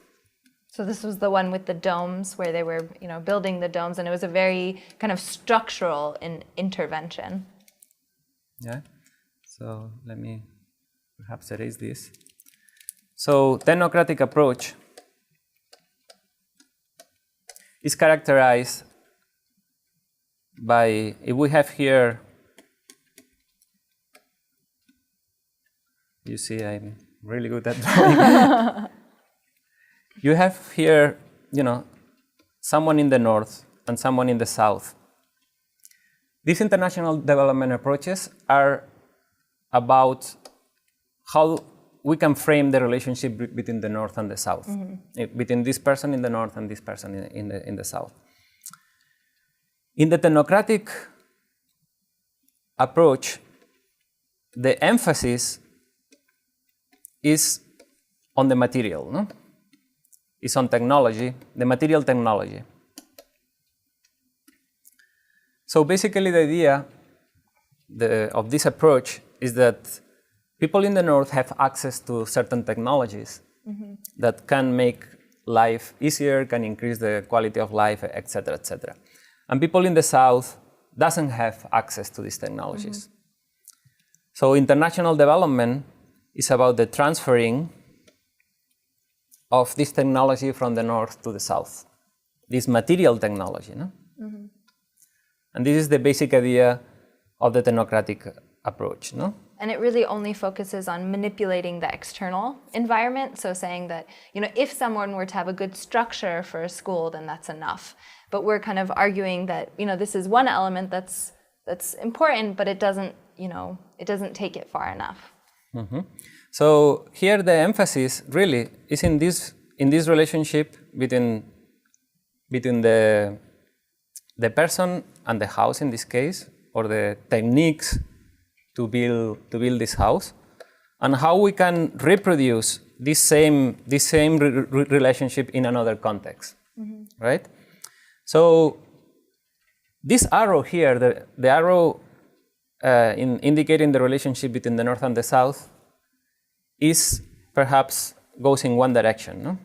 So this was the one with the domes where they were, building the domes, and it was a very kind of structural intervention. Yeah. So let me perhaps erase this. So technocratic approach is characterized by, if we have here, you see I'm really good at drawing. You have here, someone in the north and someone in the south. These international development approaches are about how we can frame the relationship between the north and the south, between this person in the north and this person in the south. In the technocratic approach, the emphasis is on the material, no? It's on technology, the material technology. So basically the idea of this approach is that people in the north have access to certain technologies that can make life easier, can increase the quality of life, etc., etc. And people in the south doesn't have access to these technologies. So international development is about the transferring of this technology from the north to the south, this material technology. No? And this is the basic idea of the technocratic approach. No? And it really only focuses on manipulating the external environment. So saying that, if someone were to have a good structure for a school, then that's enough. But we're kind of arguing that, this is one element that's important, but it doesn't take it far enough. So here the emphasis really is in this relationship between the person and the house in this case, or the techniques to build this house, and how we can reproduce this same relationship in another context, right? So this arrow here, the arrow indicating the relationship between the north and the south, is perhaps goes in one direction. No?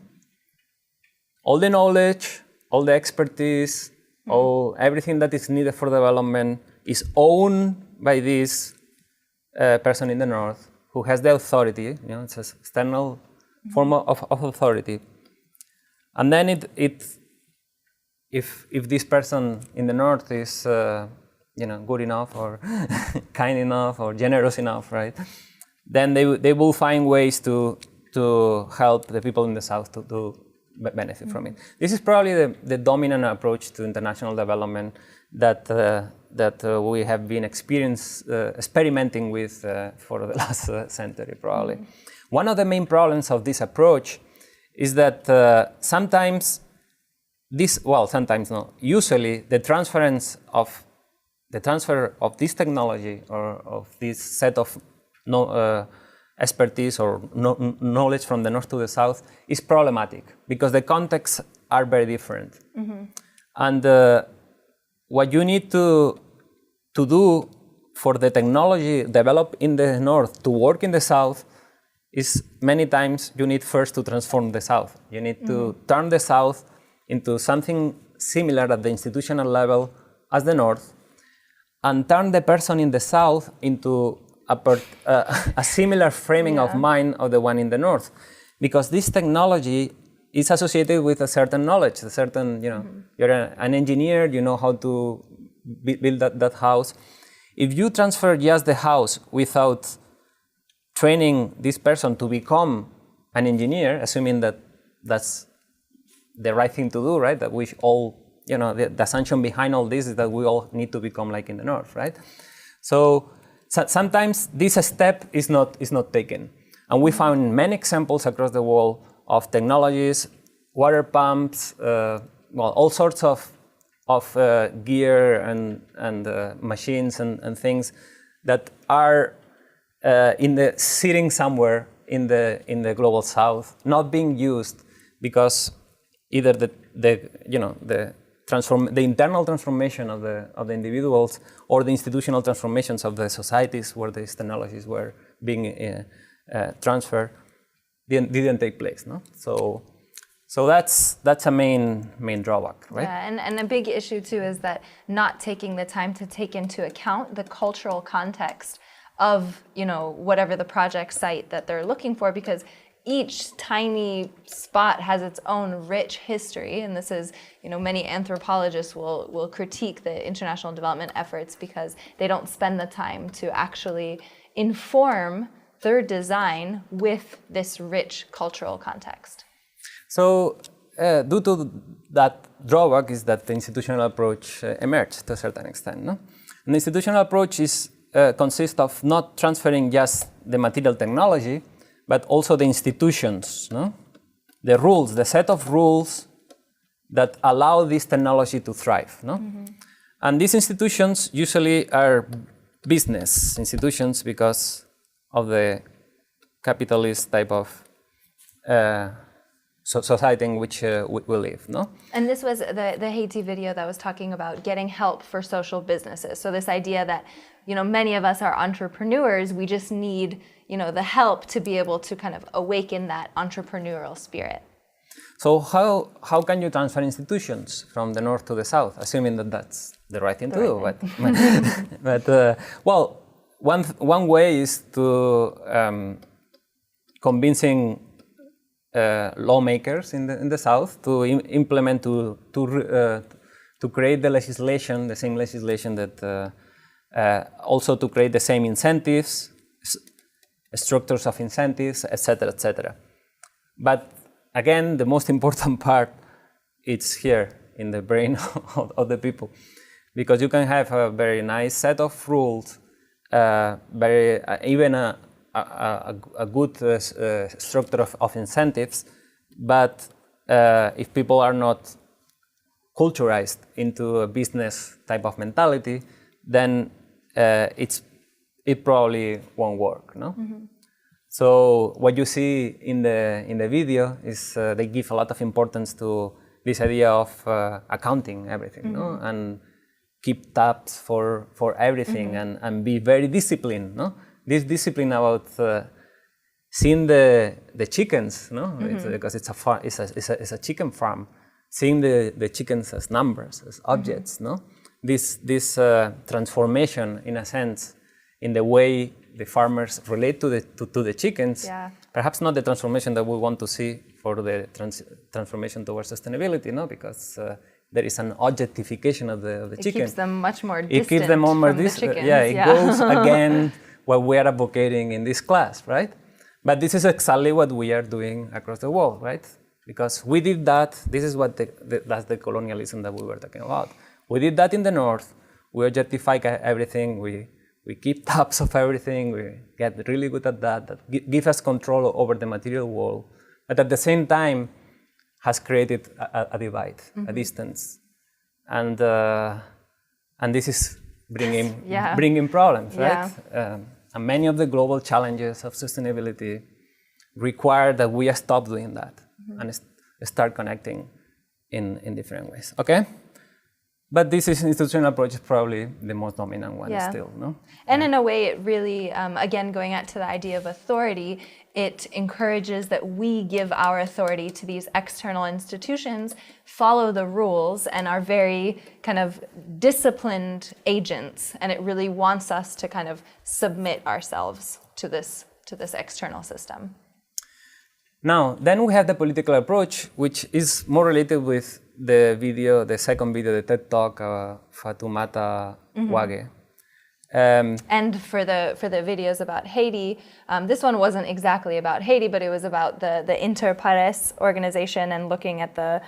All the knowledge, all the expertise, everything that is needed for development is owned by this person in the north who has the authority. It's an external form of authority. And then if this person in the north is good enough or kind enough or generous enough, right? Then they will find ways to help the people in the south to benefit from it. This is probably the dominant approach to international development that we have been experimenting with for the last century, probably. One of the main problems of this approach is that usually the transfer of this technology or of this set of expertise or knowledge from the north to the south is problematic because the contexts are very different. And what you need to do for the technology developed in the north to work in the south is many times you need first to transform the south. You need to turn the south into something similar at the institutional level as the north, and turn the person in the south into a similar framing of mind of the one in the north, because this technology is associated with a certain knowledge, a certain, you're an engineer, you know how to build that house. If you transfer just the house without training this person to become an engineer, assuming that that's the right thing to do, right? That we all, the assumption behind all this is that we all need to become like in the North, right? So sometimes this step is not taken. And we found many examples across the world of technologies, water pumps, all sorts of gear and machines and things that are sitting somewhere in the global South, not being used because either the internal transformation of the individuals or the institutional transformations of the societies where these technologies were being transferred didn't take place. No, so that's a main drawback, right? Yeah, and a big issue too is that not taking the time to take into account the cultural context of whatever the project site that they're looking for, because each tiny spot has its own rich history, and this is, many anthropologists will critique the international development efforts because they don't spend the time to actually inform their design with this rich cultural context. So due to that drawback is that the institutional approach emerged to a certain extent. No? And the institutional approach consists of not transferring just the material technology, but also the institutions, no? The rules, the set of rules that allow this technology to thrive. No? Mm-hmm. And these institutions usually are business institutions because of the capitalist type of society in which we live. No? And this was the Haiti video that was talking about getting help for social businesses. So this idea that many of us are entrepreneurs, we just need the help to be able to kind of awaken that entrepreneurial spirit. So how can you transfer institutions from the north to the south, assuming that that's the right thing to do? But one way is to convincing lawmakers in the south to implement to create the same legislation that also to create the same incentives, structures of incentives, etc., etc. But again, the most important part is here in the brain of the people, because you can have a very nice set of rules, even a good structure of incentives, but if people are not culturized into a business type of mentality, then it probably won't work. No. Mm-hmm. So what you see in the video is they give a lot of importance to this idea of accounting everything, mm-hmm. no? And keep tabs for everything, mm-hmm. and be very disciplined. No, this discipline about seeing the chickens, no, mm-hmm. Because it's a chicken farm, seeing the chickens as numbers, as objects, mm-hmm. no. This transformation, in a sense, in the way the farmers relate to the chickens, yeah. Perhaps not the transformation that we want to see for the transformation towards sustainability, no, because there is an objectification of the chicken. It keeps them much more distant. It keeps them more distant. Yeah, it goes again what we are advocating in this class, right? But this is exactly what we are doing across the world, right? Because we did that. This is what that's the colonialism that we were talking about. We did that in the north. We objectify everything. We keep tabs of everything. We get really good at that. That give us control over the material world. But at the same time, has created a divide, mm-hmm. a distance, and this is bringing problems, right? Yeah. And many of the global challenges of sustainability require that we stop doing that, mm-hmm. and start connecting in different ways. Okay. But this institutional approach is probably the most dominant one still, no? And in a way, it really, again, going out to the idea of authority, it encourages that we give our authority to these external institutions, follow the rules, and are very kind of disciplined agents. And it really wants us to kind of submit ourselves to this external system. Now, then we have the political approach, which is more related with the second video, the TED Talk, Fatoumata mm-hmm. Wage. And for the videos about Haiti, this one wasn't exactly about Haiti, but it was about the Inter Pares organization and looking at the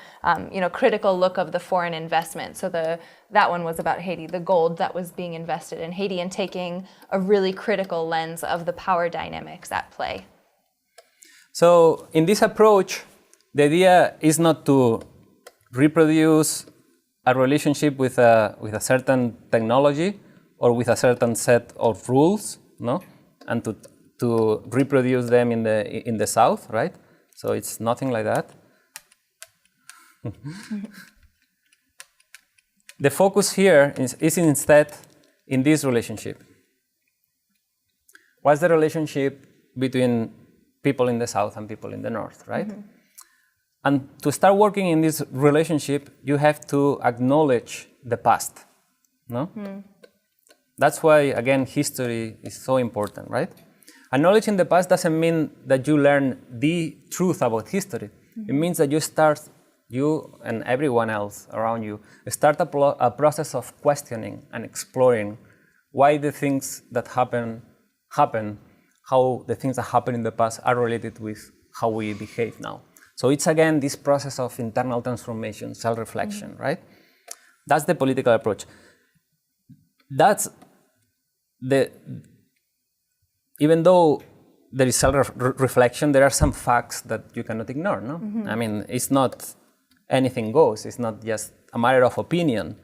critical look of the foreign investment. So that one was about Haiti, the gold that was being invested in Haiti, and taking a really critical lens of the power dynamics at play. So in this approach, the idea is not to reproduce a relationship with a certain technology or with a certain set of rules, no, and to reproduce them in the South, right? So it's nothing like that. The focus here is instead in this relationship. What's the relationship between people in the South and people in the North, right? Mm-hmm. And to start working in this relationship, you have to acknowledge the past, no? Mm. That's why, again, history is so important, right? Acknowledging the past doesn't mean that you learn the truth about history. Mm-hmm. It means that you and everyone else around you, start a process of questioning and exploring why the things that happen, how the things that happened in the past are related with how we behave now. So it's, again, this process of internal transformation, self-reflection, mm-hmm. right? That's the political approach. That's even though there is self-reflection, there are some facts that you cannot ignore, no? Mm-hmm. I mean, it's not anything goes. It's not just a matter of opinion.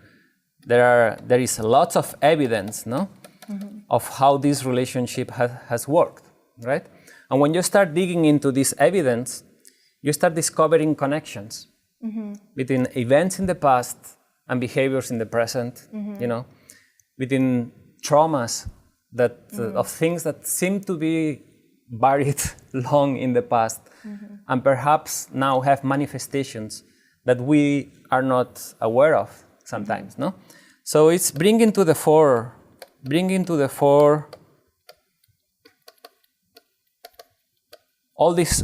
There is lots of evidence, no, mm-hmm. of how this relationship has worked, right? And when you start digging into this evidence, you start discovering connections mm-hmm. between events in the past and behaviors in the present, mm-hmm. Between traumas of things that seem to be buried long in the past, mm-hmm. and perhaps now have manifestations that we are not aware of sometimes, mm-hmm. no? So it's bringing to the fore all these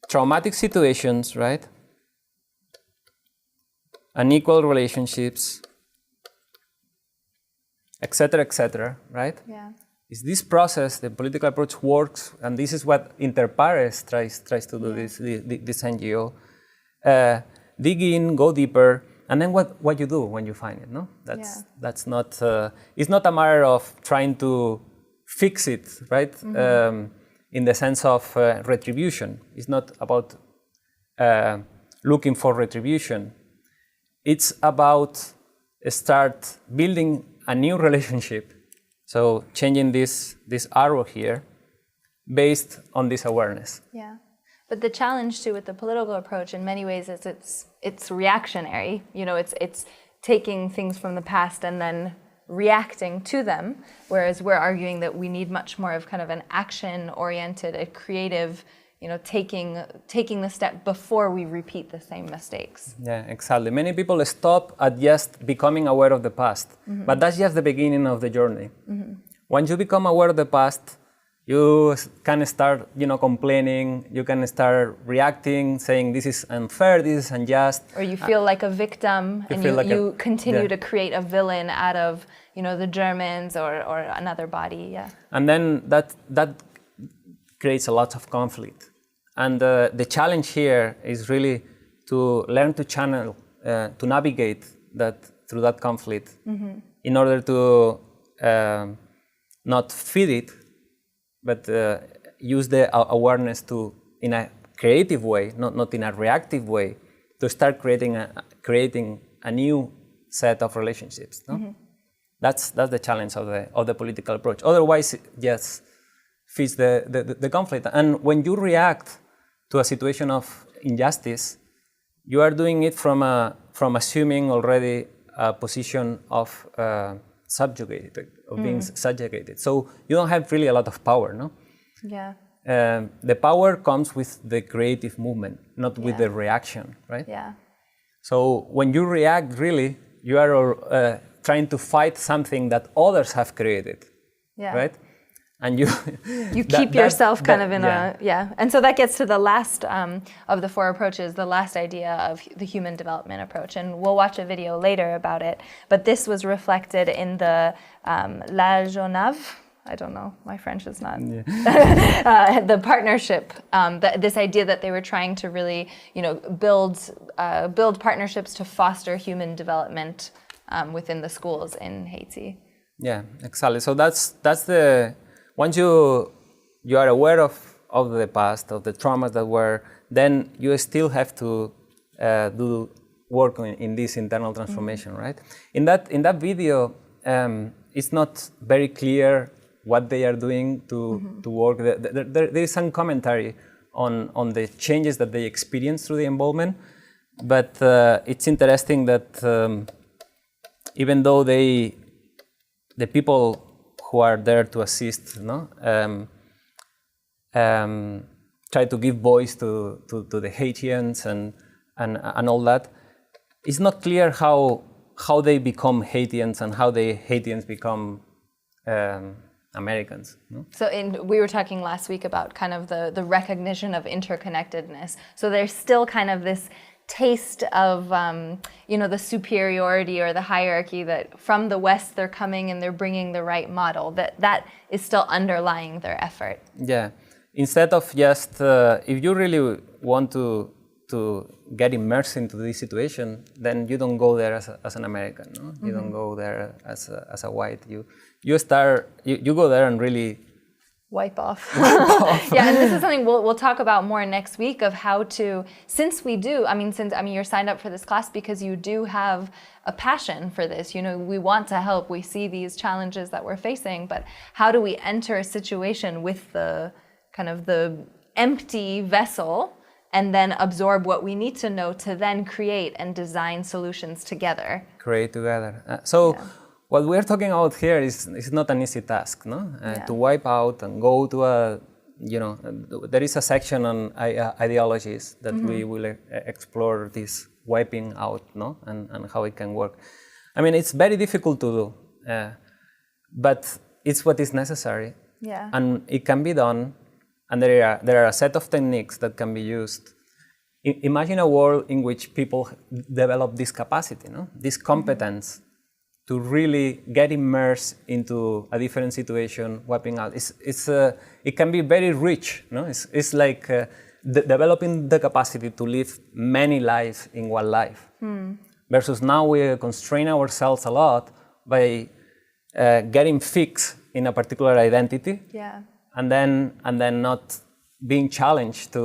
traumatic situations, right? Unequal relationships, etc., right? Yeah. It's this process, the political approach works, and this is what Inter Pares tries to do, yeah. this NGO. Dig in, go deeper, and then what you do when you find it, no? That's not, it's not a matter of trying to fix it, right? Mm-hmm. In the sense of retribution. It's not about looking for retribution. It's about start building a new relationship. So changing this arrow here based on this awareness. Yeah. But the challenge too with the political approach in many ways is it's reactionary. It's taking things from the past and then reacting to them, whereas we're arguing that we need much more of kind of an action-oriented, a creative, taking the step before we repeat the same mistakes. Yeah, exactly. Many people stop at just becoming aware of the past, mm-hmm. but that's just the beginning of the journey. Mm-hmm. Once you become aware of the past, you can start, complaining, you can start reacting, saying this is unfair, this is unjust. Or you feel like a victim, and you continue to create a villain out of, the Germans or another body, yeah. And then that creates a lot of conflict. And the challenge here is really to learn to channel, to navigate through that conflict mm-hmm. in order to not feed it, but use the awareness to, in a creative way, not in a reactive way, to start creating a new set of relationships. No? Mm-hmm. That's the challenge of the political approach. Otherwise, it just feeds the conflict. And when you react to a situation of injustice, you are doing it from assuming already a position of subjugated, of being subjugated. So you don't have really a lot of power, no? Yeah. The power comes with the creative movement, not with the reaction, right? Yeah. So when you react, really, you are trying to fight something that others have created, right? and you you keep yourself kind of in yeah. And so that gets to the last of the 4 approaches, the last idea of the human development approach, and we'll watch a video later about it. But this was reflected in the La Jonave. I don't know, my French is not. Yeah. The partnership, this idea that they were trying to really, build partnerships to foster human development within the schools in Haiti. Yeah, exactly. So that's the, once you are aware of the past, of the traumas that were, then you still have to do work in this internal transformation, right? In that video, it's not very clear what they are doing to work. There is some commentary on the changes that they experience through the involvement, but it's interesting that even though the people who are there to assist, try to give voice to the Haitians and all that, it's not clear how they become Haitians and how the Haitians become Americans. No? So we were talking last week about kind of the recognition of interconnectedness. So there's still kind of this taste of the superiority or the hierarchy that from the West they're coming and they're bringing the right model, that is still underlying their effort. Yeah. Instead of just, if you really want to get immersed into this situation, then you don't go there as an American. No? You don't go there as a white. You go there and really wipe off. Yeah, and this is something we'll talk about more next week of how to, since you're signed up for this class because you do have a passion for this. We want to help. We see these challenges that we're facing, but how do we enter a situation with the kind of the empty vessel and then absorb what we need to know to then create and design solutions together. Create together. What we're talking about here is not an easy task, no? To wipe out and go to there is a section on ideologies that we will explore this wiping out, no? And how it can work. I mean, it's very difficult to do, but it's what is necessary. Yeah. And it can be done. And there are a set of techniques that can be used. Imagine a world in which people develop this capacity, this competence to really get immersed into a different situation, wiping out. It can be very rich. It's like developing the capacity to live many lives in one life. Versus now we constrain ourselves a lot by getting fixed in a particular identity. Yeah. And then not being challenged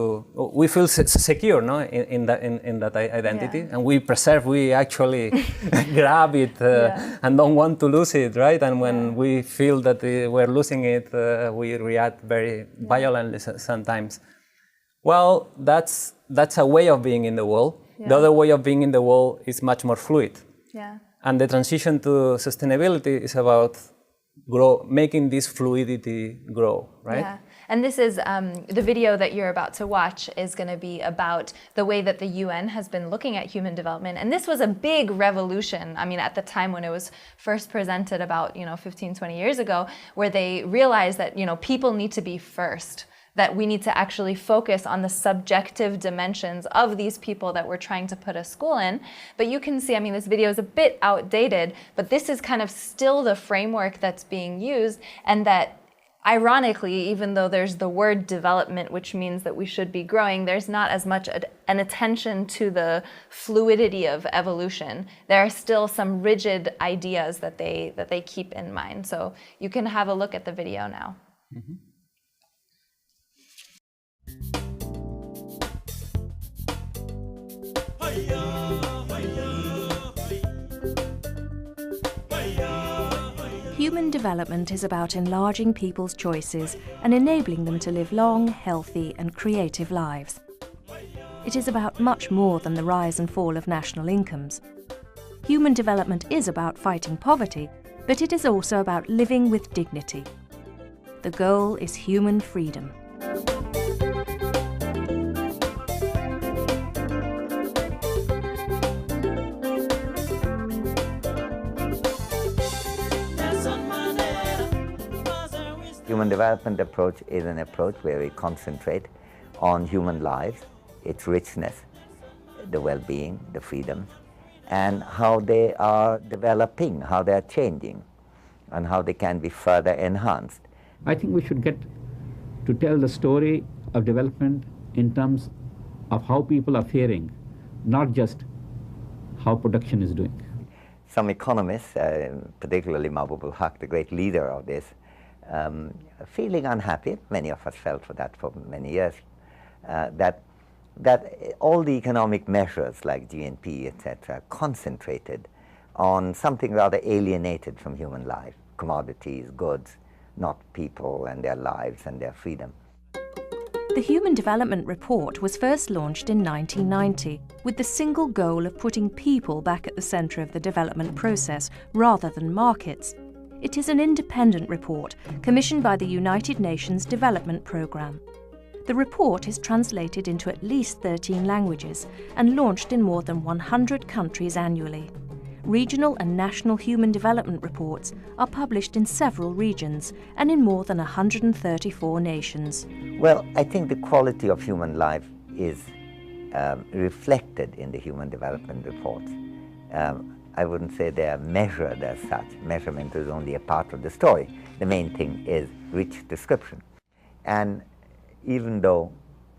we feel secure, in that identity, and we actually grab it and don't want to lose it, right? And when we feel that we're losing it, we react very violently sometimes. Well, that's a way of being in the world. Yeah. The other way of being in the world is much more fluid. Yeah. And the transition to sustainability is about making this fluidity grow, right? Yeah. And this is, the video that you're about to watch is going to be about the way that the UN has been looking at human development. And this was a big revolution, at the time when it was first presented about, 15, 20 years ago, where they realized that, people need to be first, that we need to actually focus on the subjective dimensions of these people that we're trying to put a school in. But you can see, this video is a bit outdated, but this is kind of still the framework that's being used, and that ironically, even though there's the word development, which means that we should be growing, there's not as much an attention to the fluidity of evolution. There are still some rigid ideas that they keep in mind. So you can have a look at the video now. Mm-hmm. Human development is about enlarging people's choices and enabling them to live long, healthy and creative lives. It is about much more than the rise and fall of national incomes. Human development is about fighting poverty, but it is also about living with dignity. The goal is human freedom. Human human development approach is an approach where we concentrate on human lives, its richness, the well-being, the freedoms, and how they are developing, how they are changing, and how they can be further enhanced. I think we should get to tell the story of development in terms of how people are faring, not just how production is doing. Some economists, particularly Movahed, the great leader of this, feeling unhappy, many of us felt for that for many years, that all the economic measures like GNP, etc., concentrated on something rather alienated from human life, commodities, goods, not people and their lives and their freedom. The Human Development Report was first launched in 1990 with the single goal of putting people back at the centre of the development process rather than markets. It is an independent report commissioned by the United Nations Development Programme. The report is translated into at least 13 languages and launched in more than 100 countries annually. Regional and national human development reports are published in several regions and in more than 134 nations. Well, I think the quality of human life is reflected in the human development reports. I wouldn't say they are measured as such. Measurement is only a part of the story. The main thing is rich description. And even though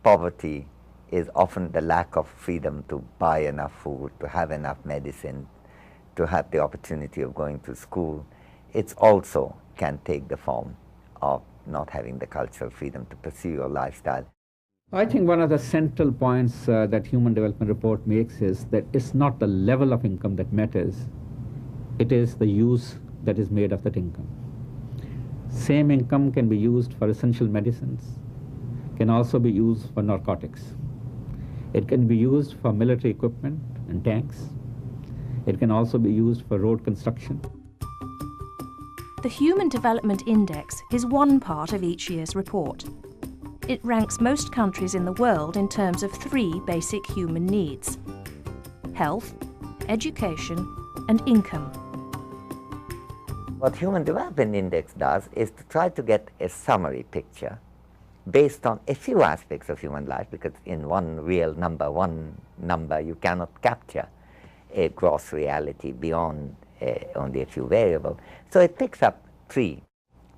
poverty is often the lack of freedom to buy enough food, to have enough medicine, to have the opportunity of going to school, it also can take the form of not having the cultural freedom to pursue your lifestyle. I think one of the central points that Human Development Report makes is that it's not the level of income that matters, it is the use that is made of that income. Same income can be used for essential medicines, can also be used for narcotics. It can be used for military equipment and tanks. It can also be used for road construction. The Human Development Index is one part of each year's report. It ranks most countries in the world in terms of 3 basic human needs: health, education, and income. What Human Development Index does is to try to get a summary picture based on a few aspects of human life, because in one number you cannot capture a gross reality beyond only a few variables. So it picks up 3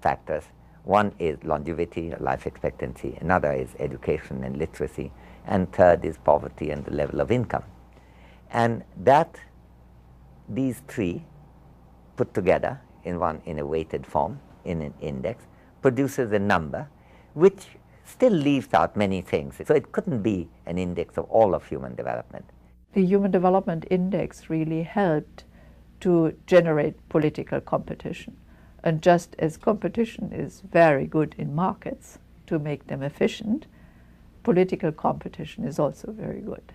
factors. One is longevity, life expectancy, another is education and literacy, and third is poverty and the level of income. And these 3 put together in a weighted form, in an index, produces a number which still leaves out many things. So it couldn't be an index of all of human development. The Human Development Index really helped to generate political competition. And just as competition is very good in markets to make them efficient, political competition is also very good.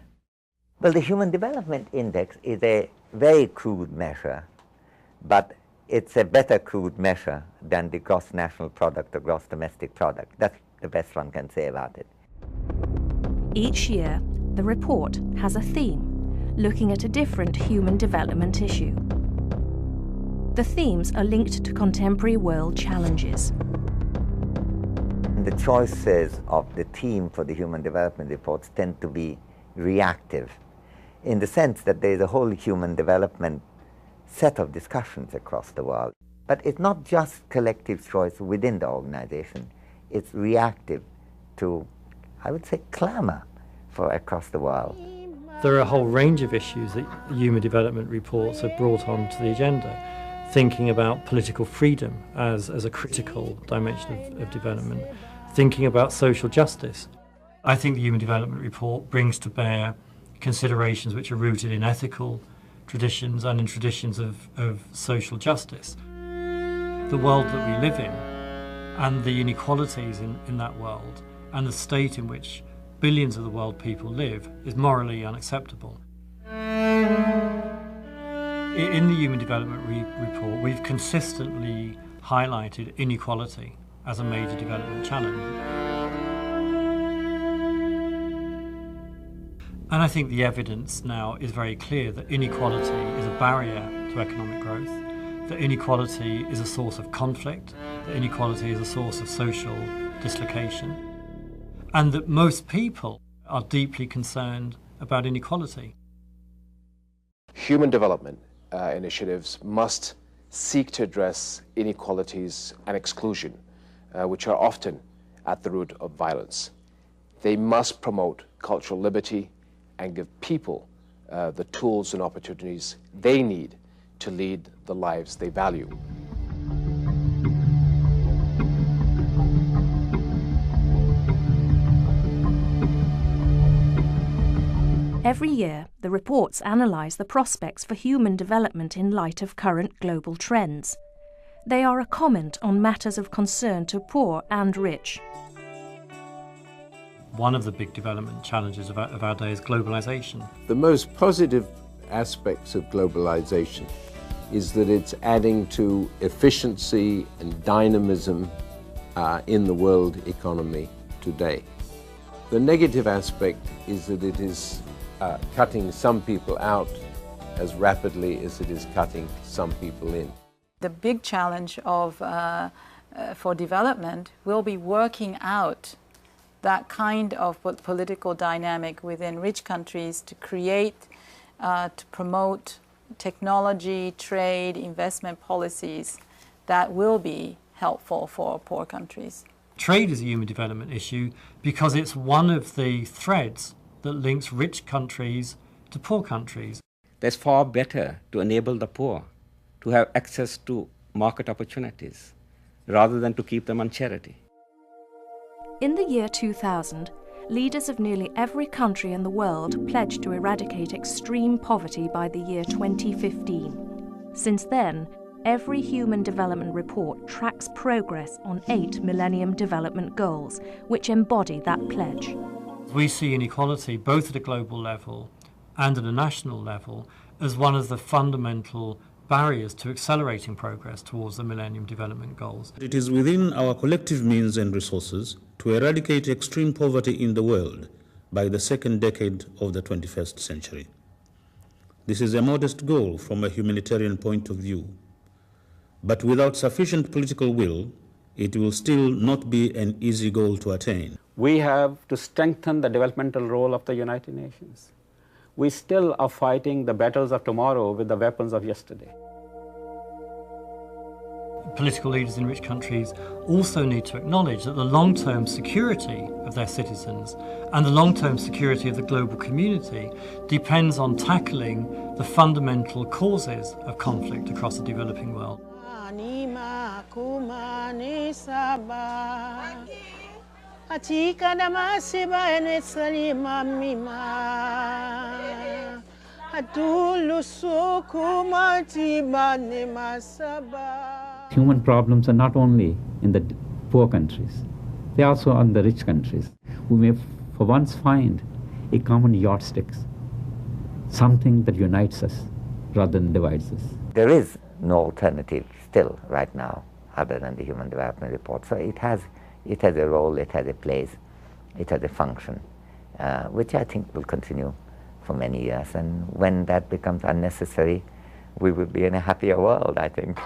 Well, the Human Development Index is a very crude measure, but it's a better crude measure than the gross national product or gross domestic product. That's the best one can say about it. Each year, the report has a theme, looking at a different human development issue. The themes are linked to contemporary world challenges. The choices of the theme for the Human Development Reports tend to be reactive, in the sense that there is a whole human development set of discussions across the world. But it's not just collective choice within the organization, it's reactive to, I would say, clamor for across the world. There are a whole range of issues that human development reports have brought onto the agenda, thinking about political freedom as a critical dimension of development, thinking about social justice. I think the Human Development Report brings to bear considerations which are rooted in ethical traditions and in traditions of social justice. The world that we live in and the inequalities in that world and the state in which billions of the world people live is morally unacceptable. In the Human Development Report, we've consistently highlighted inequality as a major development challenge. And I think the evidence now is very clear that inequality is a barrier to economic growth, that inequality is a source of conflict, that inequality is a source of social dislocation, and that most people are deeply concerned about inequality. Human development initiatives must seek to address inequalities and exclusion, which are often at the root of violence. They must promote cultural liberty and give people the tools and opportunities they need to lead the lives they value. Every year, the reports analyse the prospects for human development in light of current global trends. They are a comment on matters of concern to poor and rich. One of the big development challenges of our day is globalization. The most positive aspects of globalization is that it's adding to efficiency and dynamism in the world economy today. The negative aspect is that it is cutting some people out as rapidly as it is cutting some people in. The big challenge for development will be working out that kind of political dynamic within rich countries to create, to promote technology, trade, investment policies that will be helpful for poor countries. Trade is a human development issue because it's one of the threads that links rich countries to poor countries. It's far better to enable the poor to have access to market opportunities rather than to keep them on charity. In the year 2000, leaders of nearly every country in the world pledged to eradicate extreme poverty by the year 2015. Since then, every Human Development Report tracks progress on 8 Millennium Development Goals, which embody that pledge. We see inequality both at a global level and at a national level as one of the fundamental barriers to accelerating progress towards the Millennium Development Goals. It is within our collective means and resources to eradicate extreme poverty in the world by the second decade of the 21st century. This is a modest goal from a humanitarian point of view, but without sufficient political will, it will still not be an easy goal to attain. We have to strengthen the developmental role of the United Nations. We still are fighting the battles of tomorrow with the weapons of yesterday. Political leaders in rich countries also need to acknowledge that the long-term security of their citizens and the long-term security of the global community depends on tackling the fundamental causes of conflict across the developing world. Human problems are not only in the poor countries, they are also in the rich countries. We may for once find a common yardstick, something that unites us rather than divides us. There is no alternative still right now other than the Human Development Report. So it has a role, it has a place, it has a function, which I think will continue for many years. And when that becomes unnecessary, we will be in a happier world, I think.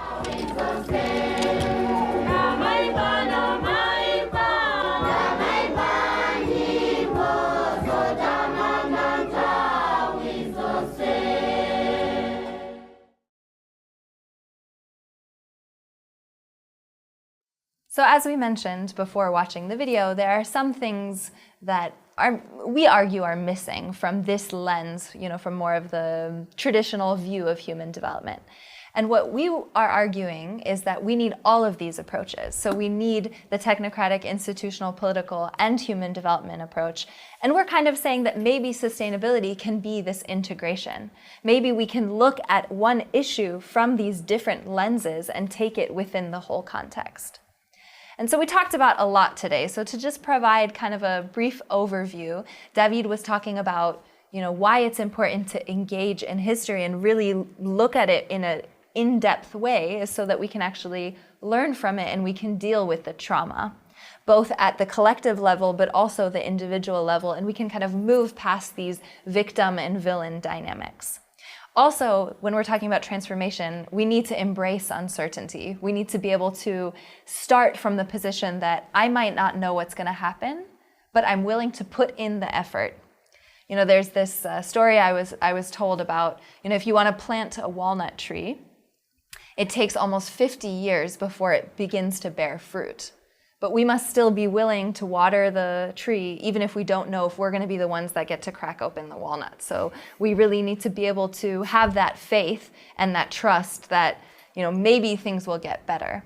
So as we mentioned before watching the video, there are some things that we argue are missing from this lens, from more of the traditional view of human development. And what we are arguing is that we need all of these approaches. So we need the technocratic, institutional, political, and human development approach. And we're kind of saying that maybe sustainability can be this integration. Maybe we can look at one issue from these different lenses and take it within the whole context. And so we talked about a lot today. So to just provide kind of a brief overview, David was talking about, why it's important to engage in history and really look at it in an in-depth way is so that we can actually learn from it and we can deal with the trauma, both at the collective level, but also the individual level, and we can kind of move past these victim and villain dynamics. Also, when we're talking about transformation, we need to embrace uncertainty. We need to be able to start from the position that I might not know what's going to happen, but I'm willing to put in the effort. You know, there's this story I was told about, you know, if you want to plant a walnut tree, it takes almost 50 years before it begins to bear fruit. But we must still be willing to water the tree, even if we don't know if we're going to be the ones that get to crack open the walnut. So we really need to be able to have that faith and that trust that, you know, maybe things will get better.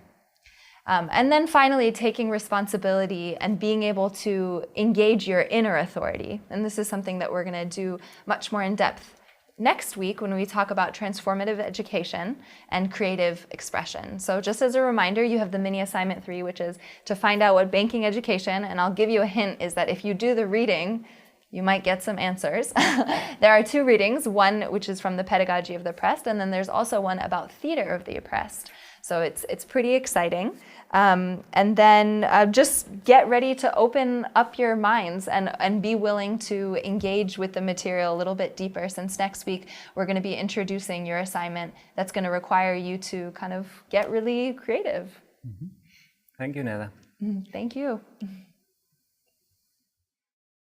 And then finally, taking responsibility and being able to engage your inner authority. And this is something that we're going to do much more in depth next week when we talk about transformative education and creative expression. So just as a reminder, you have the mini assignment 3, which is to find out what banking education, and I'll give you a hint, is that if you do the reading, you might get some answers. There are 2 readings, one which is from the Pedagogy of the Oppressed, and then there's also one about theater of the oppressed. So it's pretty exciting. And then just get ready to open up your minds and be willing to engage with the material a little bit deeper, since next week we're going to be introducing your assignment that's going to require you to kind of get really creative. Thank you, Neda. Thank you.